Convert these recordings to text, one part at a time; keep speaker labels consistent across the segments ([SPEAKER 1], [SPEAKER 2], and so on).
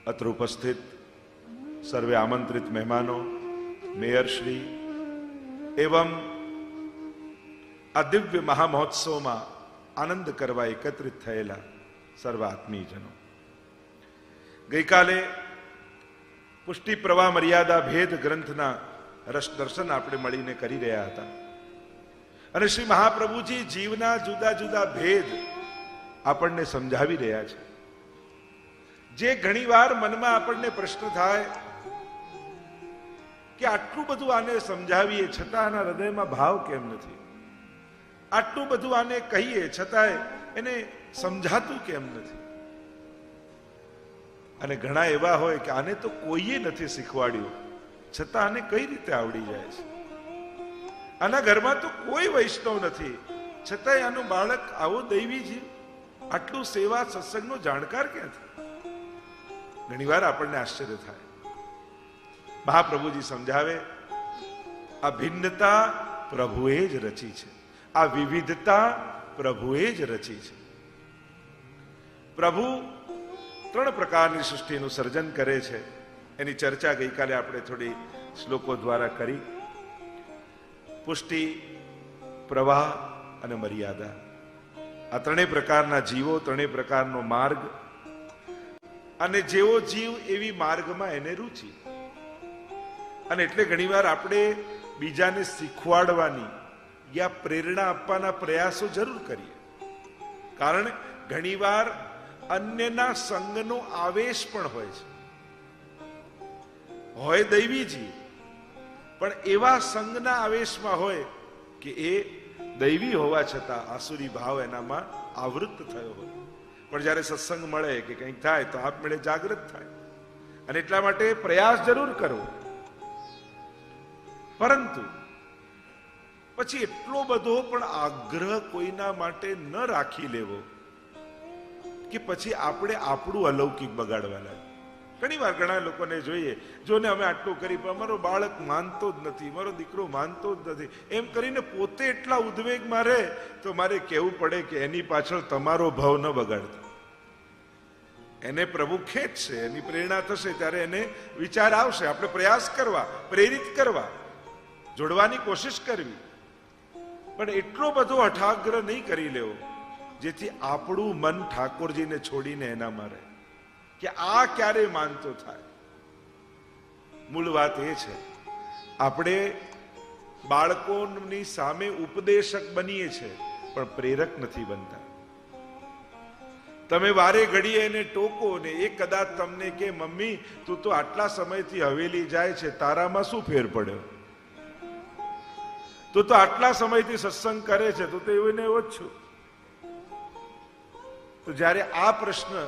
[SPEAKER 1] અત્ર ઉપસ્થિત સર્વે આમંત્રિત મહેમાનો, મેયરશ્રી એવં આ દિવ્ય મહામહોત્સવમાં આનંદ કરવા એકત્રિત થયેલા સર્વ આત્મીયજનો, ગઈકાલે પુષ્ટિ પ્રવાહ મર્યાદા ભેદ ગ્રંથના રસ દર્શન આપણે મળીને કરી રહ્યા હતા અને શ્રી મહાપ્રભુજી જીવના જુદા જુદા ભેદ આપણને સમજાવી રહ્યા છે. જે ઘણીવાર મનમાં આપણને પ્રશ્ન થાય કે આટલું બધું આને સમજાવીએ છતાં આના હૃદયમાં ભાવ કેમ નથી, આટલું બધું આને કહીએ છતાંય એને સમજાતું કેમ નથી. અને ઘણા એવા હોય કે આને તો કોઈએ નથી શીખવાડ્યું છતાં આને કઈ રીતે આવડી જાય છે. આના ઘરમાં તો કોઈ વૈષ્ણવ નથી છતાંય આનું બાળક આવો દૈવી જીવ, આટલું સેવા સત્સંગનો જાણકાર ક્યાંથી? ઘણીવાર આપણને આશ્ચર્ય થાય. મહાપ્રભુજી સમજાવે, આ ભિન્નતા પ્રભુએ જ રચી છે, આ વિવિધતા પ્રભુએ જ રચી છે. પ્રભુ 3 પ્રકારની સૃષ્ટિનું સર્જન કરે છે. એની ચર્ચા ગઈકાલે આપણે થોડી શ્લોકો દ્વારા કરી. પુષ્ટિ, પ્રવાહ અને મર્યાદા, આ 3 પ્રકારના જીવો, 3 પ્રકારનો માર્ગ, અને જેવો જીવ એવી માર્ગમાં એને રુચિ. અને એટલે ઘણીવાર આપણે બીજાને શીખવાડવાની યા પ્રેરણા આપવાના પ્રયાસો જરૂર કરીએ, કારણ ઘણીવાર અન્યના સંગનો આવેશ પણ હોય છે. હોય દૈવી જીવ પણ એવા સંગના આવેશમાં હોય કે એ દૈવી હોવા છતાં આસુરી ભાવ એનામાં આવૃત્ત થયો હોય. પણ જ્યારે સત્સંગ મળે કે કંઈક થાય તો આપમેળે જાગૃત થાય. અને એટલા માટે પ્રયાસ જરૂર કરવો, પરંતુ પછી એટલો બધો પણ આગ્રહ કોઈના માટે ન રાખી લેવો કે પછી આપણે આપણું અલૌકિક બગાડવા લાગે. ઘણી વાર ઘણા લોકોને જોઈએ, જો ને અમે આટલું કરી પણ અમારો બાળક માનતો જ નથી, મારો દીકરો માનતો જ નથી, એમ કરીને પોતે એટલા ઉદ્વેગમાં રહે તો મારે કહેવું પડે કે એની પાછળ તમારો ભાવ ન બગાડતો. એને પ્રભુ ખેંચશે, એની પ્રેરણા થશે ત્યારે એને વિચાર આવશે. આપણે પ્રયાસ કરવા, પ્રેરિત કરવા, જોડવાની કોશિશ કરવી, પણ એટલો બધો હઠાગ્રહ નહીં કરી લેવો જેથી આપણું મન ઠાકોરજીને છોડીને એનામાં રહે કે આ ક્યારે માનતો થાય. મૂળ વાત એ છે, આપણે બાળકોની સામે ઉપદેશક બનીએ છીએ પણ પ્રેરક નથી બનતા. તમે વારે ઘડીએ એને ટોકો ને એ કદાચ તમને કે મમ્મી તું તો આટલા સમયથી હવેલી જાય છે, તારામાં શું ફેર પડ્યો? તું તો આટલા સમયથી સત્સંગ કરે છે, તું તો એવું ને એવો જ છું. તો જ્યારે આ પ્રશ્ન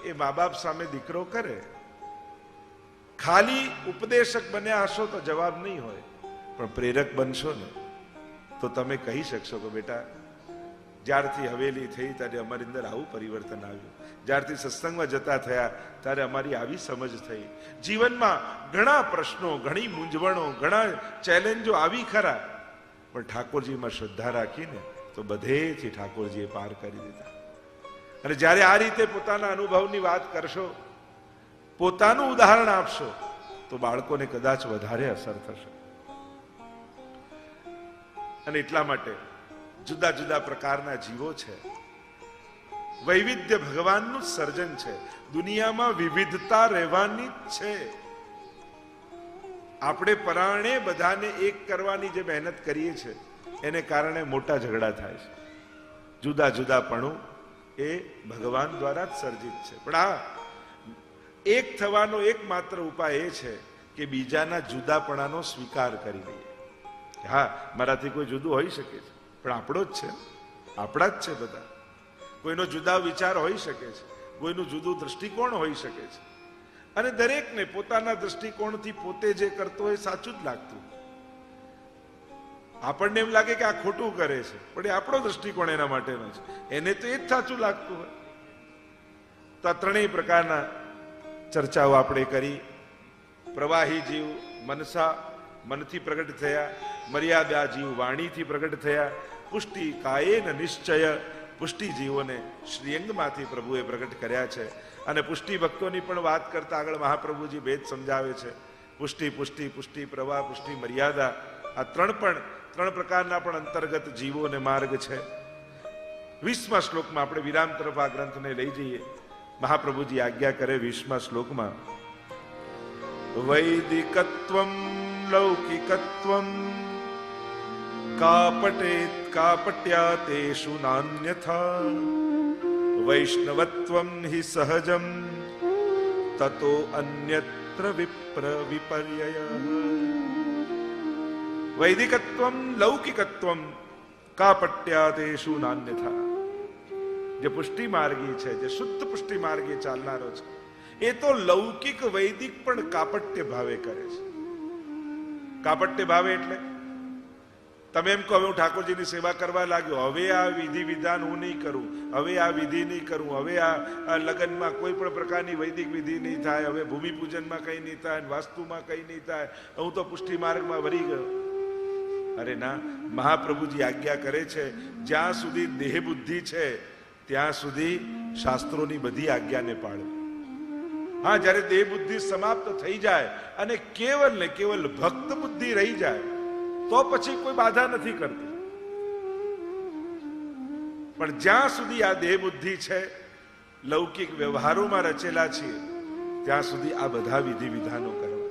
[SPEAKER 1] એ મા બાપ સામે દીકરો કરે, ખાલી ઉપદેશક બન્યા હશો તો જવાબ નહીં હોય, પણ પ્રેરક બનશો ને તો તમે કહી શકશો કે બેટા જ્યારથી હવેલી થઈ ત્યારે અમારી અંદર આવું પરિવર્તન આવ્યું, જ્યારથી સત્સંગમાં જતા થયા ત્યારે અમારી આવી સમજ થઈ. જીવનમાં ઘણા પ્રશ્નો, ઘણી મૂંઝવણો, ઘણા ચેલેન્જો આવી ખરા, પણ ઠાકોરજીમાં શ્રદ્ધા રાખીને તો બધેથી ઠાકોરજીએ પાર કરી દીધા. અને જ્યારે આ રીતે પોતાના અનુભવની વાત કરશો, પોતાનું ઉદાહરણ આપશો તો બાળકોને કદાચ વધારે અસર થશે. અને એટલા માટે જુદા જુદા પ્રકારના જીવો છે, વૈવિધ્ય ભગવાનનું સર્જન છે, દુનિયામાં વિવિધતા રહેવાની જ છે. આપણે પરાણે બધાને એક કરવાની જે મહેનત કરીએ છીએ એને કારણે મોટા ઝઘડા થાય છે. જુદા જુદાપણું એ ભગવાન દ્વારા જ સર્જિત છે. પણ આ એક થવાનો એકમાત્ર ઉપાય એ છે કે બીજાના જુદાપણાનો સ્વીકાર કરી લઈએ. હા, મારાથી કોઈ જુદું હોઈ શકે છે પણ આપણો જ છે, આપણા જ છે બધા. કોઈનો જુદા વિચાર હોઈ શકે છે, કોઈનું જુદું દ્રષ્ટિકોણ હોઈ શકે છે, અને દરેકને પોતાના દ્રષ્ટિકોણથી પોતે જે કરતો હોય સાચું જ લાગતું. આપણને એમ લાગે કે આ ખોટું કરે છે, પણ એ આપણો દ્રષ્ટિકોણ એના માટેનો છે, એને તો એ જ સાચું લાગતું હોય. તો આ 3 પ્રકારના ચર્ચાઓ આપણે કરી. પ્રવાહી જીવ મનસા, મનથી પ્રગટ થયા, મર્યાદા જીવ વાણીથી પ્રગટ થયા, પુષ્ટિ કાયેન નિશ્ચય, પુષ્ટિ જીવોને શ્રીઅંગમાંથી પ્રભુએ પ્રગટ કર્યા છે. અને પુષ્ટિ ભક્તોની પણ વાત કરતા આગળ મહાપ્રભુજી ભેદ સમજાવે છે. પુષ્ટિ પુષ્ટિ પુષ્ટિ પ્રવાહ, પુષ્ટિ મર્યાદા, આ ત્રણ પ્રકારના પણ અંતર્ગત જીવો અને માર્ગ છે. 20મા શ્લોકમાં આપણે વિરામ તરફ આ ગ્રંથને લઈ જઈએ. મહાપ્રભુજી આજ્ઞા કરે 20મા શ્લોકમાં, વૈદિકત્વમ લૌકિકત્વમ કાપટેત કાપટ્યા તેષુ નાન્યથા વૈષ્ણવત્વમ હિ સહજમ તતો અન્યત્ર વિપ્ર વિપર્યયઃ. વૈદિકત્વમ લૌકિકત્વમ કાપટ્યા તેષુ નાન્યથા. જે પુષ્ટિ માર્ગી છે, જે શુદ્ધ પુષ્ટિ માર્ગે ચાલનારો છે, એ તો લૌકિક વૈદિક પણ કાપટ્ય ભાવે કરે છે. કાપટ્ય ભાવે એટલે તમે એમ કહો હું ઠાકોરજીની સેવા કરવા લાગ્યો, હવે આ વિધિ વિધાન હું નહીં કરું, હવે આ વિધિ નહીં કરું, હવે આ લગ્નમાં કોઈ પણ પ્રકારની વૈદિક વિધિ નહીં થાય, હવે ભૂમિપૂજનમાં કંઈ નહીં થાય, વાસ્તુમાં કંઈ નહીં થાય, હું તો પુષ્ટિ માર્ગમાં વળી ગયો. અરે ના, મહાપ્રભુજી આજ્ઞા કરે છે જ્યાં સુધી દેહ બુદ્ધિ છે ત્યાં સુધી શાસ્ત્રોની બધી આજ્ઞાને પાળવી. હા, જ્યારે દેહ બુદ્ધિ સમાપ્ત થઈ જાય અને કેવલ ને કેવલ ભક્ત બુદ્ધિ રહી જાય તો પછી કોઈ બાધા નથી કરતી. પણ જ્યાં સુધી આ દેહ બુદ્ધિ છે, લૌકિક વ્યવહારોમાં રચેલા છીએ, ત્યાં સુધી આ બધા વિધિ વિધાનો કરવા.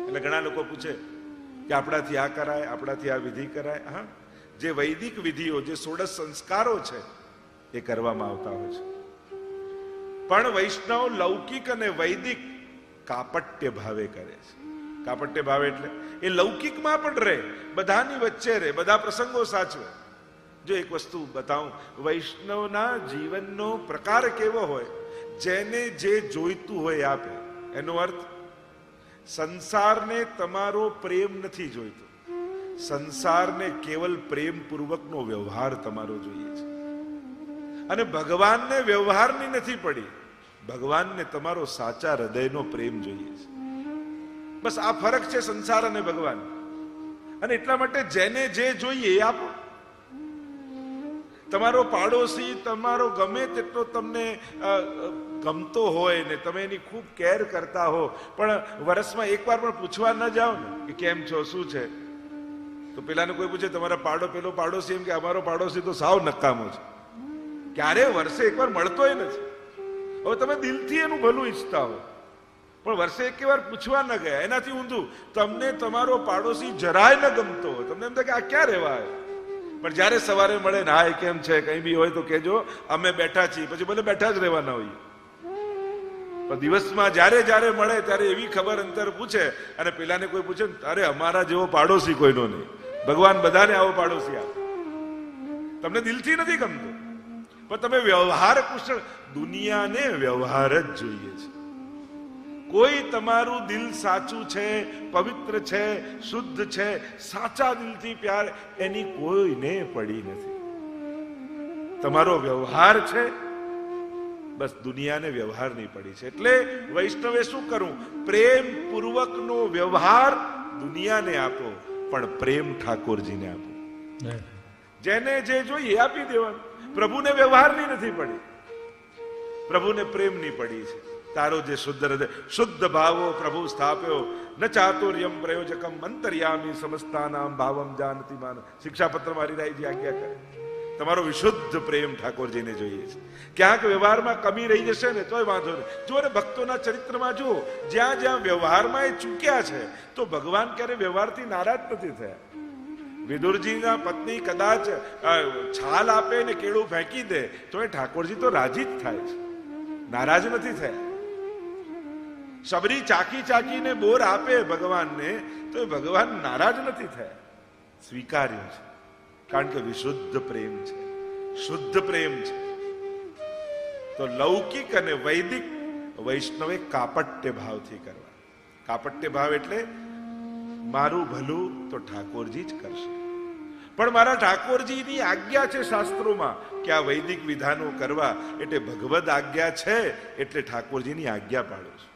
[SPEAKER 1] એટલે ઘણા લોકો પૂછે કે આપણાથી આ કરાય, આપણાથી આ વિધિ કરાય. હા, જે વૈદિક વિધિઓ, જે 16 સંસ્કારો છે એ કરવામાં આવતા હોય છે. પણ વૈષ્ણવ લૌકિક અને વૈદિક કાપટ્ય ભાવે કરે છે. કાપટ્ય ભાવે એટલે એ લૌકિકમાં પણ રહે, બધાની વચ્ચે રહે, બધા પ્રસંગો સાચવે. જો એક વસ્તુ બતાવું, વૈષ્ણવના જીવનનો પ્રકાર કેવો હોય, જેને જે જોઈતું હોય આપે. એનો અર્થ, સંસારને તમારો પ્રેમ નથી જોઈતો, સંસારને કેવલ પ્રેમ પૂર્વકનો વ્યવહાર તમારો જોઈએ છે. અને ભગવાનને વ્યવહારની નથી પડી, ભગવાનને તમારો સાચા હૃદયનો પ્રેમ જોઈએ છે. બસ આ ફરક છે સંસાર અને ભગવાન. અને એટલા માટે જેને જે જોઈએ એ આપો. તમારો પાડોશી તમારો ગમે તેટલો તમને ગમતો હોય ને તમે એની ખૂબ કેર કરતા હો, પણ વર્ષમાં એકવાર પણ પૂછવા ન જાઓ ને કે કેમ છો, શું છે, તો પેલાને કોઈ પૂછે તમારા પેલો પાડોશી, એમ કે અમારો પાડોશી તો સાવ નકામો છે, ક્યારે વર્ષે એકવાર મળતોય નથી. હવે તમે દિલથી એનું ભલું ઈચ્છતા હો પણ વર્ષે એક વાર પૂછવા ન ગયા. એનાથી ઊંધું, તમને તમારો પાડોશી જરાય ન ગમતો હોય, તમને એમ થાય કે આ ક્યાં રહેવા આવ્યો, પણ જયારે સવારે મળે ને હાય કેમ છે, કઈ બી હોય તો કેજો, અમે બેઠા છીએ, પછી ભલે બેઠા જ રહેવાના હોઈએ. પણ દિવસમાં જયારે જયારે મળે ત્યારે એવી ખબર અંતર પૂછે. અને પેલાને કોઈ પૂછે, અરે અમારા જેવો પાડોશી કોઈનો નહીં, ભગવાન બધાને આવો પાડોશી આપે. તમને દિલથી નથી ગમતો પણ તમે વ્યવહાર કુશળ. દુનિયાને વ્યવહાર જ જોઈએ છે. કોઈ તમારું દિલ સાચું છે, પવિત્ર છે, શુદ્ધ છે, સાચા દિલથી પ્યાર એની કોઈને પડી નથી. તમારો વ્યવહાર છે, બસ દુનિયાને વ્યવહાર નહીં પડી છે. એટલે વૈષ્ણવે શું કરવું? પ્રેમ પૂર્વકનો વ્યવહાર દુનિયાને આપો, પણ પ્રેમ ઠાકોરજીને આપો. જેને જે જોઈએ આપી દેવાનું. પ્રભુને વ્યવહારની નથી પડી, પ્રભુને પ્રેમની પડી છે. તારો જે શુદ્ધ હૃદય, શુદ્ધ ભાવો પ્રભુ સ્થાપ્યો, ન ચાતુર્યમ પ્રયોજકમ અંતર્યામી સમસ્તાનામ ભાવમ જાનતિ માન. શિક્ષાપત્રમાં હરિરાયજી આજ્ઞા કરે, તમારો વિશુદ્ધ પ્રેમ ઠાકોરજીને જોઈએ છે. ક્યાંક વ્યવહારમાં કમી રહી જશે ને તોય વાંધો નહીં. જો ને ભક્તોના ચરિત્રમાં જુઓ, જ્યાં જ્યાં વ્યવહારમાં એ ચૂક્યા છે તો ભગવાન ક્યારે વ્યવહારથી નારાજ નથી થયા. વિદુરજીના પત્ની કદાચ છાલ આપે ને કેળું ફેંકી દે તો એ ઠાકોરજી તો રાજી જ થાય છે, નારાજ નથી થયા. શબરી ચાકી ચાકીને બોર આપે ભગવાનને તો એ ભગવાન નારાજ નથી થયા, સ્વીકાર્યું છે. કારણ કે વિશુદ્ધ પ્રેમ છે, શુદ્ધ પ્રેમ છે. તો લૌકિક અને વૈદિક વૈષ્ણવે કાપટ્ય ભાવથી કરવા. કાપટ્ય ભાવ એટલે મારું ભલું તો ઠાકોરજી જ કરશે, પણ મારા ઠાકોરજીની આજ્ઞા છે શાસ્ત્રોમાં કે આ વૈદિક વિધાનો કરવા, એટલે ભગવદ આજ્ઞા છે એટલે ઠાકોરજીની આજ્ઞા પાડું છું.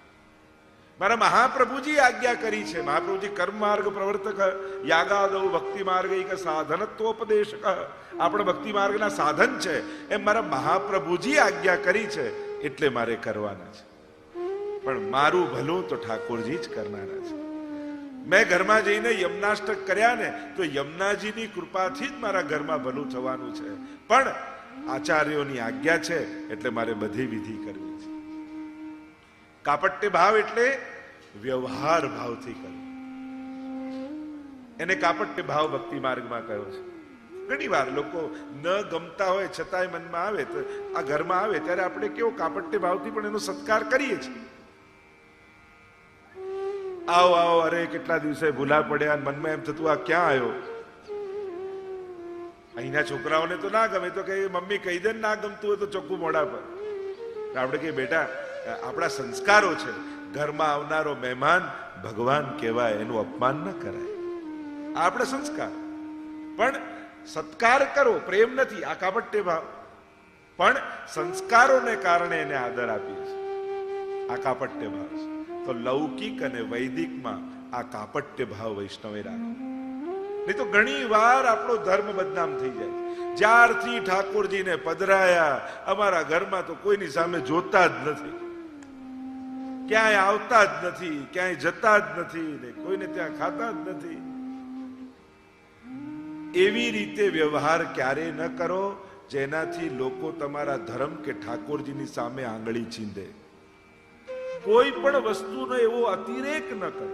[SPEAKER 1] મારા મહાપ્રભુજી આજ્ઞા કરી છે. મહાપ્રભુજી કર્મ માર્ગ પ્રવર્તક, યાગાદૌ ભક્તિ માર્ગ એક સાધનત્વોપદેશક, આપણે ભક્તિ માર્ગના સાધન છે એમ મારા મહાપ્રભુજી આજ્ઞા કરી છે. એટલે મારે કરવાના છે, પણ મારું ભલું તો ઠાકોરજી જ કરનારા છે. મેં ઘરમાં જઈને યમનાષ્ટક કર્યા ને તો યમુનાજીની કૃપાથી જ મારા ઘરમાં ભલું થવાનું છે, પણ આચાર્યોની આજ્ઞા છે એટલે મારે બધી વિધિ કરવી છે. કાપટ્ય ભાવ એટલે વ્યવહાર ભાવથી કરવું, એને કાપટ્ય ભાવ ભક્તિ માર્ગમાં કહ્યો છે. ઘણી વાર લોકો ન ગમતા હોય છતાંય મનમાં આવે તો આ ઘરમાં આવે ત્યારે આપણે કેવો કાપટ્ય ભાવથી પણ એનો સત્કાર કરીએ છીએ. આવો આવો, અરે કેટલા દિવસે ભૂલા પડ્યા, મનમાં એમ થતું આ ક્યાં આવ્યો. અહીંના છોકરાઓને તો ના ગમે તો કે મમ્મી કહી દે, ના ગમતું હોય તો ચોખ્ખું મોઢા પર. આપણે કહીએ બેટા આપણા સંસ્કારો છે, ઘરમાં આવનારો મહેમાન ભગવાન કહેવાય, એનું અપમાન ન કરાય, આ આપણે સંસ્કાર. પણ સત્કાર કરો, પ્રેમ નથી, આ કાપટ્ય ભાવ. પણ સંસ્કારોને કારણે એને આદર આપીએ છીએ, આ કાપટ્ય ભાવ છે. તો લૌકિક અને વૈદિકમાં આ કાપટ્ય ભાવ વૈષ્ણવે રાખો, નહીં તો ઘણી વાર આપણો ધર્મ બદનામ થઈ જાય. જ્યારથી ઠાકોરજીને પધરાયા અમારા ઘરમાં તો કોઈની સામે જોતા જ નથી, ક્યાંય આવતા જ નથી, ક્યાંય જતા જ નથી, ને કોઈને ત્યાં ખાતા જ નથી. એવી રીતે વ્યવહાર ક્યારે ન કરો જેનાથી લોકો તમારા ધર્મ કે ઠાકોરજીની સામે આંગળી ચીંધે. કોઈ પણ વસ્તુનો એવો અતિરેક ન કરો,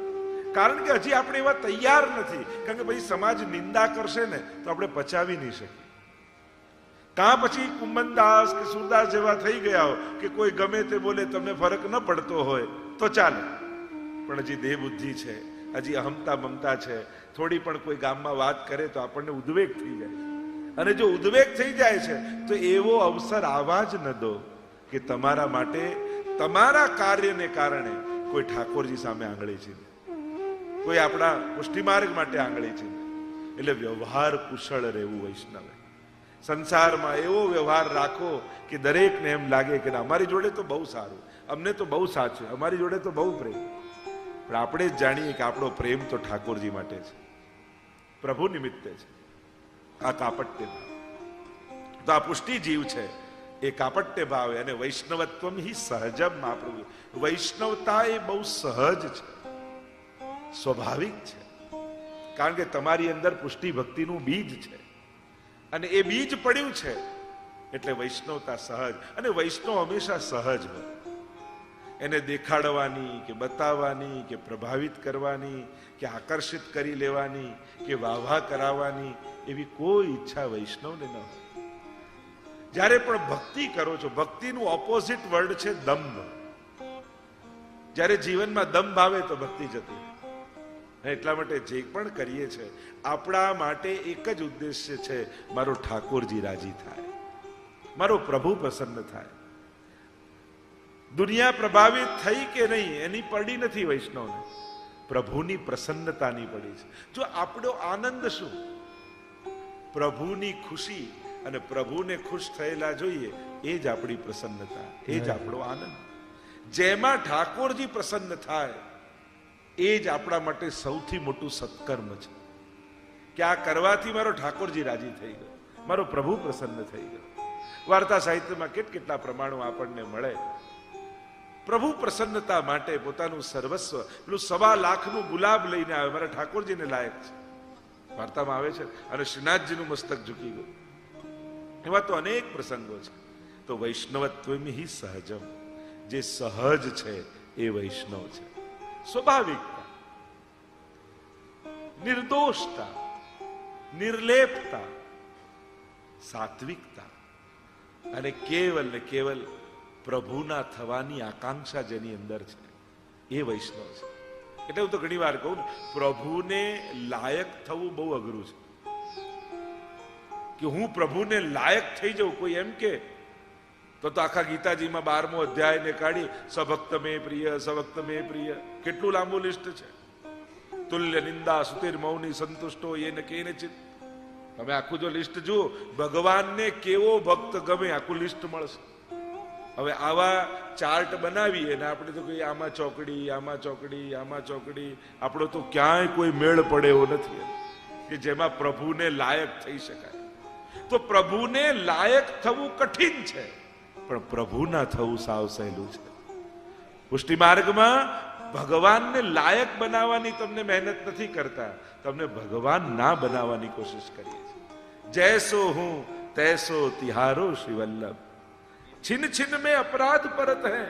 [SPEAKER 1] કારણ કે હજી આપણે એવા તૈયાર નથી. કારણ કે પછી સમાજ નિંદા કરશે ને તો આપણે પચાવી નહીં શકીએ. કાં પછી કુંભનદાસ કે સુરદાસ જેવા થઈ ગયા હો કે કોઈ ગમે તે બોલે તમને ફરક ન પડતો હોય તો ચાલે, પણ હજી દેહ બુદ્ધિ છે, હજી અહમતા મમતા છે. થોડી પણ કોઈ ગામમાં વાત કરે તો આપણને ઉદ્વેગ થઈ જાય, અને જો ઉદ્વેગ થઈ જાય છે તો એવો અવસર આવા જ ન દો કે તમારા માટે તમારા કાર્યને કારણે કોઈ ઠાકોરજી સામે આંગળી ચીંધે, કોઈ આપણા પુષ્ટિ માર્ગ માટે આંગળી ચીંધે. એટલે વ્યવહાર કુશળ રહેવું વૈષ્ણવે. સંસારમાં એવો વ્યવહાર રાખો કે દરેકને એમ લાગે કે અમારી જોડે તો બહુ સારું, અમને તો બહુ સાચું, અમારી જોડે તો બહુ પ્રેમ. પણ આપણે જ જાણીએ કે આપણો પ્રેમ તો ઠાકોરજી માટે છે, પ્રભુ નિમિત્તે છે. આ કાપટ્ય ભાવ. તો આ પુષ્ટિ જીવ છે એ કાપટ્ય ભાવ. અને વૈષ્ણવત્વમ હિ સહજમ. મહાપ્રભુ વૈષ્ણવતા એ બહુ સહજ છે, સ્વાભાવિક છે, કારણ કે તમારી અંદર પુષ્ટિ ભક્તિનું બીજ છે, અને એ બીજ પડ્યું છે એટલે વૈષ્ણવતા સહજ. અને વૈષ્ણવ હંમેશા સહજ હોય. એને દેખાડવાની કે બતાવવાની કે પ્રભાવિત કરવાની કે આકર્ષિત કરી લેવાની કે વાહવા કરાવવાની એવી કોઈ ઈચ્છા વૈષ્ણવને ન હોય. જ્યારે પણ ભક્તિ કરો છો, ભક્તિનું ઓપોઝિટ વર્ડ છે દંભ. જ્યારે જીવનમાં દંભ આવે તો ભક્તિ જતી. એટલા માટે જે પણ કરીએ છીએ આપણા માટે એક જ ઉદ્દેશ્ય છે, મારો ઠાકોરજી રાજી થાય, મારો પ્રભુ પ્રસન્ન થાય. દુનિયા પ્રભાવિત થઈ કે નહીં એની પડી નથી વૈષ્ણવને, પ્રભુની પ્રસન્નતાની પડી છે. જો આપણો આનંદ શું? પ્રભુની ખુશી અને પ્રભુને ખુશ થયેલા જોઈએ એ જ આપણી પ્રસન્નતા, એ જ આપણો આનંદ. જેમાં ઠાકોરજી પ્રસન્ન થાય એ જ આપણા માટે સૌથી મોટું સત્કર્મ છે કે આ કરવાથી મારો ઠાકોરજી રાજી થઈ ગયો, મારો પ્રભુ પ્રસન્ન થઈ ગયો. વાર્તા સાહિત્યમાં કેટલા પ્રમાણો આપણને મળે. પ્રભુ પ્રસન્નતા માટે પોતાનું સર્વસ્વ, પેલું 1.25 લાખનું ગુલાબ લઈને આવે, મારા ઠાકોરજીને લાયક છે, વાર્તામાં આવે છે. અને શ્રીનાથજીનું મસ્તક ઝૂકી ગયું. એવા તો અનેક પ્રસંગો છે. તો વૈષ્ણવત્વમ હિ સહજમ, જે સહજ છે એ વૈષ્ણવ છે. સ્વાભાવિકતા, નિર્દોષતા, નિર્લેપતા, સાત્વિકતા અને કેવલ ને કેવલ પ્રભુના થવાની આકાંક્ષા જેની અંદર છે એ વૈષ્ણવ છે. એટલે હું તો ઘણી વાર કહું, પ્રભુને લાયક થવું બહુ અઘરું છે. કે હું પ્રભુને લાયક થઈ જાઉં, કોઈ એમ કે તો આખા ગીતાજીમાં 12મો અધ્યાયને કાઢી સભક્ત મે પ્રિય, સભક્ત મે પ્રિય, કેટલું લાંબુ લિસ્ટ છે. તુલ્ય નિંદા સુતિર મૌની સંતુષ્ટો એને કેને ચિત. તમે આખું જો લિસ્ટ જુઓ, ભગવાનને કેવો ભક્ત ગમે આખું લિસ્ટ મળશે. હવે આવા ચાર્ટ બનાવીએ ને આપણે તો કહીએ આમાં ચોકડી, આમાં ચોકડી, આમાં ચોકડી, આપણો તો ક્યાંય કોઈ મેળ પડે એવો નથી કે જેમાં પ્રભુને લાયક થઈ શકાય. તો પ્રભુને લાયક થવું કઠિન છે, પણ પ્રભુના થવું સાવ સહેલું છે. પુષ્ટિ માર્ગમાં ભગવાનને લાયક બનાવવાની તમને મહેનત નથી કરતા, તમને ભગવાન ના બનાવવાની કોશિશ કરીએ છીએ. જૈસો હું તૈસો તિહારો શ્રી વલ્લભ, छिन छिन में अपराध परत है,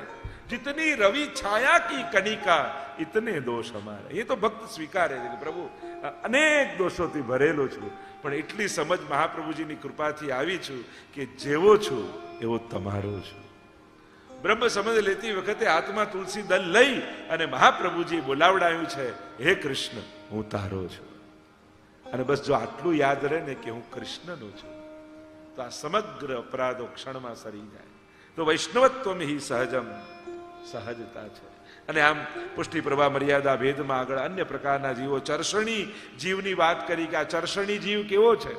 [SPEAKER 1] जितनी रवि छाया की कणिका इतने दोष हमारे. ये तो भक्त स्वीकारे છે કે પ્રભુ અનેક દોષોથી ભરેલો છું, પણ એટલી સમજ મહાપ્રભુજીની કૃપાથી આવી છું કે જેવો છું એવો તમારો છું. બ્રહ્મ સમજ લેતી વખતે હાથમાં તુલસી દલ લઈ અને મહાપ્રભુજી બોલાવડાયું છે, હે કૃષ્ણ હું તારો છું. અને બસ જો આટલું યાદ રહે ને કે હું કૃષ્ણનો છું, તો આ સમગ્ર અપરાધો ક્ષણમાં સરી જાય. તો વૈષ્ણવત્વમ હિ સહજમ, સહજતા છે. અને આમ પુષ્ટિ પ્રભા મર્યાદા ભેદમાં આગળ અન્ય પ્રકારના જીવો, ચર્ષણી જીવની વાત કરી કે આ ચર્ષણી જીવ કેવો છે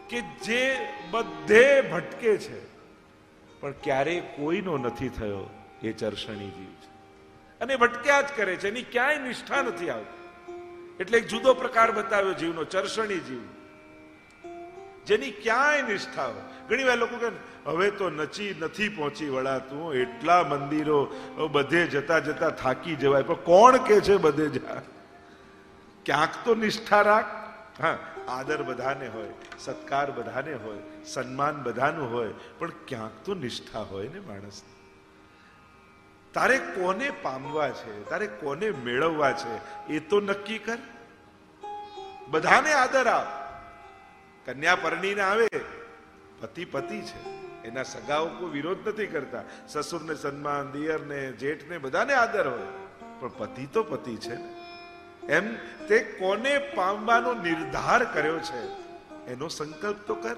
[SPEAKER 1] કે જે બધે ભટકે છે પણ ક્યારેય કોઈનો નથી થયો, એ ચર્ષણી જીવ છે. અને ભટક્યા જ કરે છે, એની ક્યાંય નિષ્ઠા નથી આવતી. એટલે એક જુદો પ્રકાર બતાવ્યો જીવનો, ચર્ષણી જીવ, જેની ક્યાંય નિષ્ઠા હોય. ઘણી વાર લોકો કહે હવે તો નથી પહોંચી વળાતું, એટલા મંદિરો, બધે જતા જતા થાકી જવાય. પણ કોણ કે છે બધે જા? ક્યાંક તો નિષ્ઠા રાખ. હા, આદર બધાને હોય, સત્કાર બધાને હોય, સન્માન બધાનું હોય, પણ ક્યાંક તો નિષ્ઠા હોય ને માણસ. તારે કોને પામવા છે, તારે કોને મેળવવા છે, એ તો નક્કી કર. બધાને આદર આપ. કન્યા પરણીને આવે, પતિ પતિ છે, એના સગાઓ કોઈ વિરોધ નથી કરતા. સસુરને સન્માન, દિયરને, જેઠને બધાને આદર હોય, પણ પતિ તો પતિ છે ને. એમ તે કોને પામવાનો નિર્ધાર કર્યો છે એનો સંકલ્પ તો કર.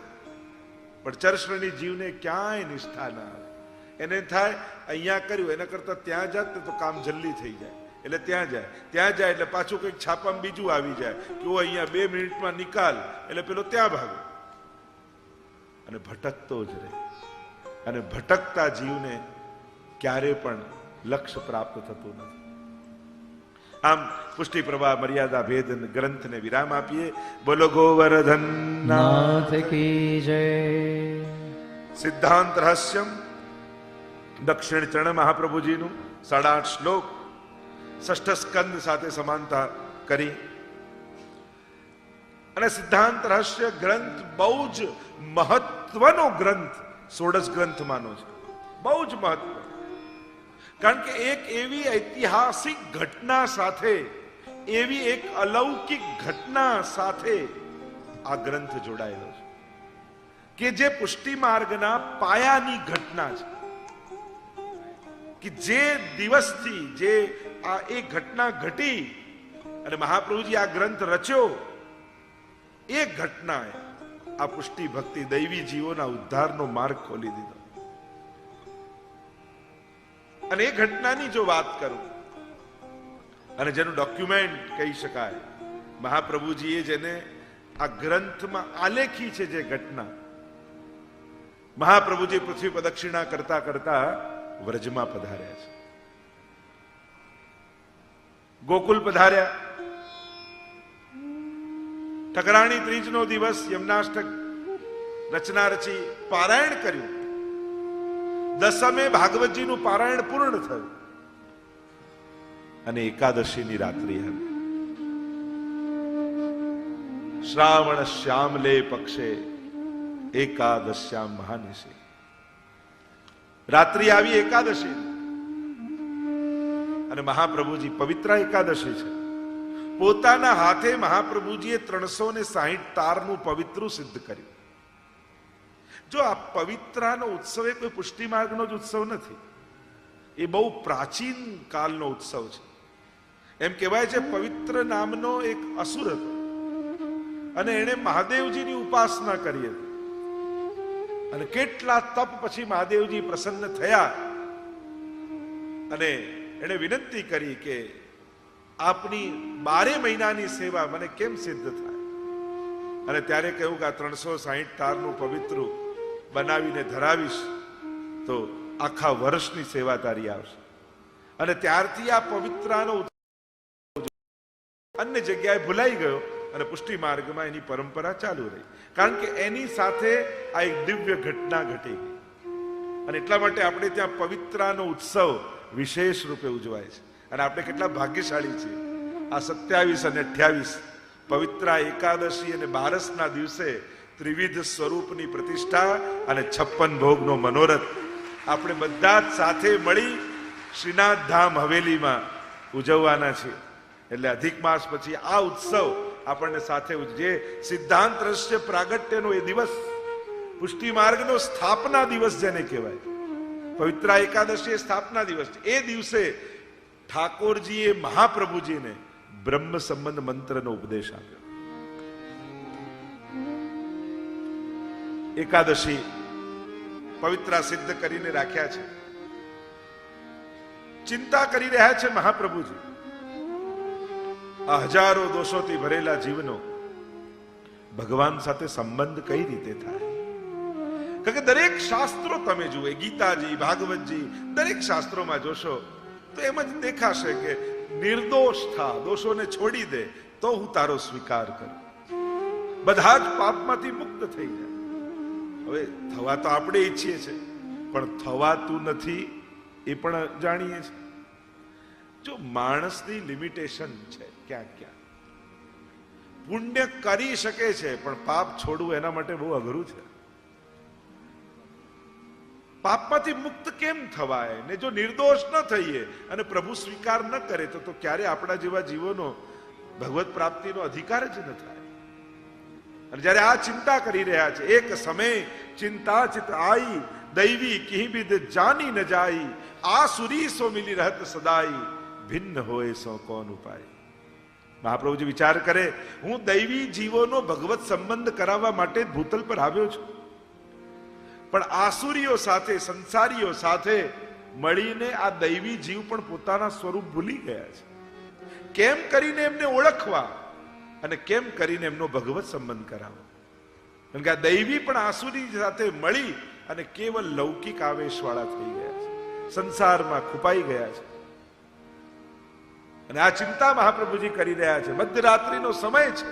[SPEAKER 1] પણ ચર્ષણી જીવને ક્યાંય નિષ્ઠા ના આવે. એને થાય અહીંયા કર્યું, એના કરતા ત્યાં જાત ને તો કામ જલ્દી થઈ જાય, એટલે ત્યાં જાય. ત્યાં જાય એટલે પાછું કંઈક છાપામાં બીજું આવી જાય કે ઓ અહીંયા 2 મિનિટમાં નિકાલ, એટલે પેલો ત્યાં ભાગે અને ભટકતો જ રહે. અને ભટકતા જીવને ક્યારે પણ લક્ષ્ય પ્રાપ્ત થતું નથી. આમ પુષ્ટિ પ્રભા મર્યાદા ભેદ ગ્રંથને વિરામ આપીએ. બોલો ગોવર્ધન નાથ કી જય. સિદ્ધાંત રહસ્યમ દક્ષિણ ચરણ મહાપ્રભુજીનું 8.5 શ્લોક, 6ઠ સ્કંદ સાથે સમાનતા કરી. અને સિદ્ધાંત રહસ્ય ગ્રંથ બહુ જ મહત્વનો ગ્રંથ, 16 ગ્રંથમાંનો છે. બહુ જ મહત્વ. કારણ કે એક એવી ઐતિહાસિક ઘટના સાથે, એવી એક અલૌકિક ઘટના સાથે આ ગ્રંથ જોડાયેલો છે કે જે પુષ્ટિ માર્ગના પાયાની ઘટના છે. કે જે દિવસથી જે આ એક ઘટના ઘટી અને મહાપ્રભુજી આ ગ્રંથ રચ્યો, એ ઘટનાએ આ પુષ્ટિ ભક્તિ દૈવી જીવોના ઉદ્ધારનો માર્ગ ખોલી દીધો. અને એ ઘટનાની જો વાત કરું અને જેનું ડોક્યુમેન્ટ કહી શકાય, મહાપ્રભુજીએ જેને આ ગ્રંથમાં આલેખી છે જે ઘટના, મહાપ્રભુજી પૃથ્વી પ્રદક્ષિણા કરતા કરતા વ્રજમાં પધાર્યા છે, ગોકુલ પધાર્યા. ઠકરાણી ત્રીજનો દિવસ યમનાષ્ટક રચના રચી, પારાયણ કર્યું. દસમે ભાગવતજીનું પારાયણ પૂર્ણ થયું અને એકાદશીની રાત્રિ હતી. શ્રાવણ શ્યામલે પક્ષે એકાદશ્યામ મહાનિશી. રાત્રિ આવી એકાદશી અને મહાપ્રભુજી પવિત્ર એકાદશી છે. પોતાના હાથે મહાપ્રભુજીએ 360 તારનું પવિત્રું સિદ્ધ કર્યું. જો આ પવિત્રાનો ઉત્સવ એ કોઈ પુષ્ટિ માર્ગનો જ ઉત્સવ નથી, એ બહુ પ્રાચીન કાળનો ઉત્સવ છે. એમ કહેવાય છે પવિત્ર નામનો એક અસુર હતો અને એણે મહાદેવજીની ઉપાસના કરી હતી. અને કેટલા તપ પછી મહાદેવજી પ્રસન્ન થયા અને એણે વિનંતી કરી કે આપની 12 મહિનાની સેવા મને કેમ સિદ્ધ થાય. અને ત્યારે કહ્યું કે આ 360 તારનું પવિત્ર બનાવીને ધરાવીશ તો આખા વર્ષની સેવા તારી આવશે. અને ત્યારથી આ પવિત્રાનો અન્ય જગ્યાએ ભૂલાઈ ગયો અને પુષ્ટિ માર્ગમાં એની પરંપરા ચાલુ રહી. કારણ કે એની સાથે આ એક દિવ્ય ઘટના ઘટી ગઈ. અને એટલા માટે આપણે ત્યાં પવિત્રાનો ઉત્સવ વિશેષ રૂપે ઉજવાય છે. અને આપણે કેટલા ભાગ્યશાળી છીએ. આ 27 અને 28 પવિત્રા એકાદશી અને બારસના દિવસે ત્રિવિધ સ્વરૂપની પ્રતિષ્ઠા અને 56 ભોગનો મનોરથ આપણે બધા જ સાથે મળી શ્રીનાથ ધામ હવેલીમાં ઉજવવાના છે. એટલે અધિક માસ પછી આ ઉત્સવ આપણને સાથે જે સિદ્ધાંત રહસ્ય પ્રાગટ્યનો એ દિવસ, પુષ્ટિ માર્ગનો સ્થાપના દિવસ જેને કહેવાય, પવિત્રા એકાદશી એ સ્થાપના દિવસ છે. એ દિવસે ઠાકોરજીએ મહાપ્રભુજીને બ્રહ્મ સંબંધ મંત્રનો ઉપદેશ આપ્યો. એકાદશી પવિત્રા સિદ્ધ કરીને રાખ્યા છે. ચિંતા કરી રહ્યા છે મહાપ્રભુજી. આ હજારો દોષોથી ભરેલા જીવનો ભગવાન સાથે સંબંધ કઈ રીતે થાય? કારણ કે દરેક શાસ્ત્રો તમે જુઓ, ગીતાજી, ભાગવતજી, દરેક શાસ્ત્રોમાં જોશો તો એમ જ દેખાશે કે નિર્દોષ થા, દોષોને છોડી દે તો હું તારો સ્વીકાર કરું, બધા જ પાપમાંથી મુક્ત થઈ જાય. હવે થવા તો આપણે ઈચ્છીએ છીએ, પણ થવાતું નથી એ પણ જાણીએ છીએ. જો માણસની લિમિટેશન છે, ક્યાંક ક્યાંક પુણ્ય કરી શકે છે પણ પાપ છોડવું એના માટે બહુ અઘરું છે. પાપમાંથી મુક્ત કેમ થવાય? ને જો નિર્દોષ ન થઈએ અને પ્રભુ સ્વીકાર ન કરે તો ક્યારે આપણા જેવા જીવોનો ભગવત પ્રાપ્તિનો અધિકાર જ ન થાય. અને જયારે આ ચિંતા કરી રહ્યા છે, એક સમય ચિંતા ચિત આઈ, દૈવી કિહી બિદ જાની ન જાઈ, આસુરી સો મિલી રહત સદાઈ, ભિન્ન હોય સો કોન ઉપાય. મહાપ્રભુજી વિચાર કરે, હું દૈવી જીવોનો ભગવત સંબંધ કરાવવા માટે ભૂતલ પર આવ્યો છું, પણ આસુરીઓ સાથે, સંસારીઓ સાથે મળીને આ દૈવી જીવ પણ પોતાના સ્વરૂપ ભૂલી ગયા છે. કેમ કરીને એમને ઓળખવા અને કેમ કરીને એમનો ભગવત સંબંધ કરાવો? કારણ કે આ દૈવી પણ આસુરી સાથે મળી અને કેવલ લૌકિક આવેશવાળા થઈ ગયા છે, સંસારમાં ખુપાઈ ગયા છે. અને આ ચિંતા મહાપ્રભુજી કરી રહ્યા છે. મધ્યરાત્રિનો સમય છે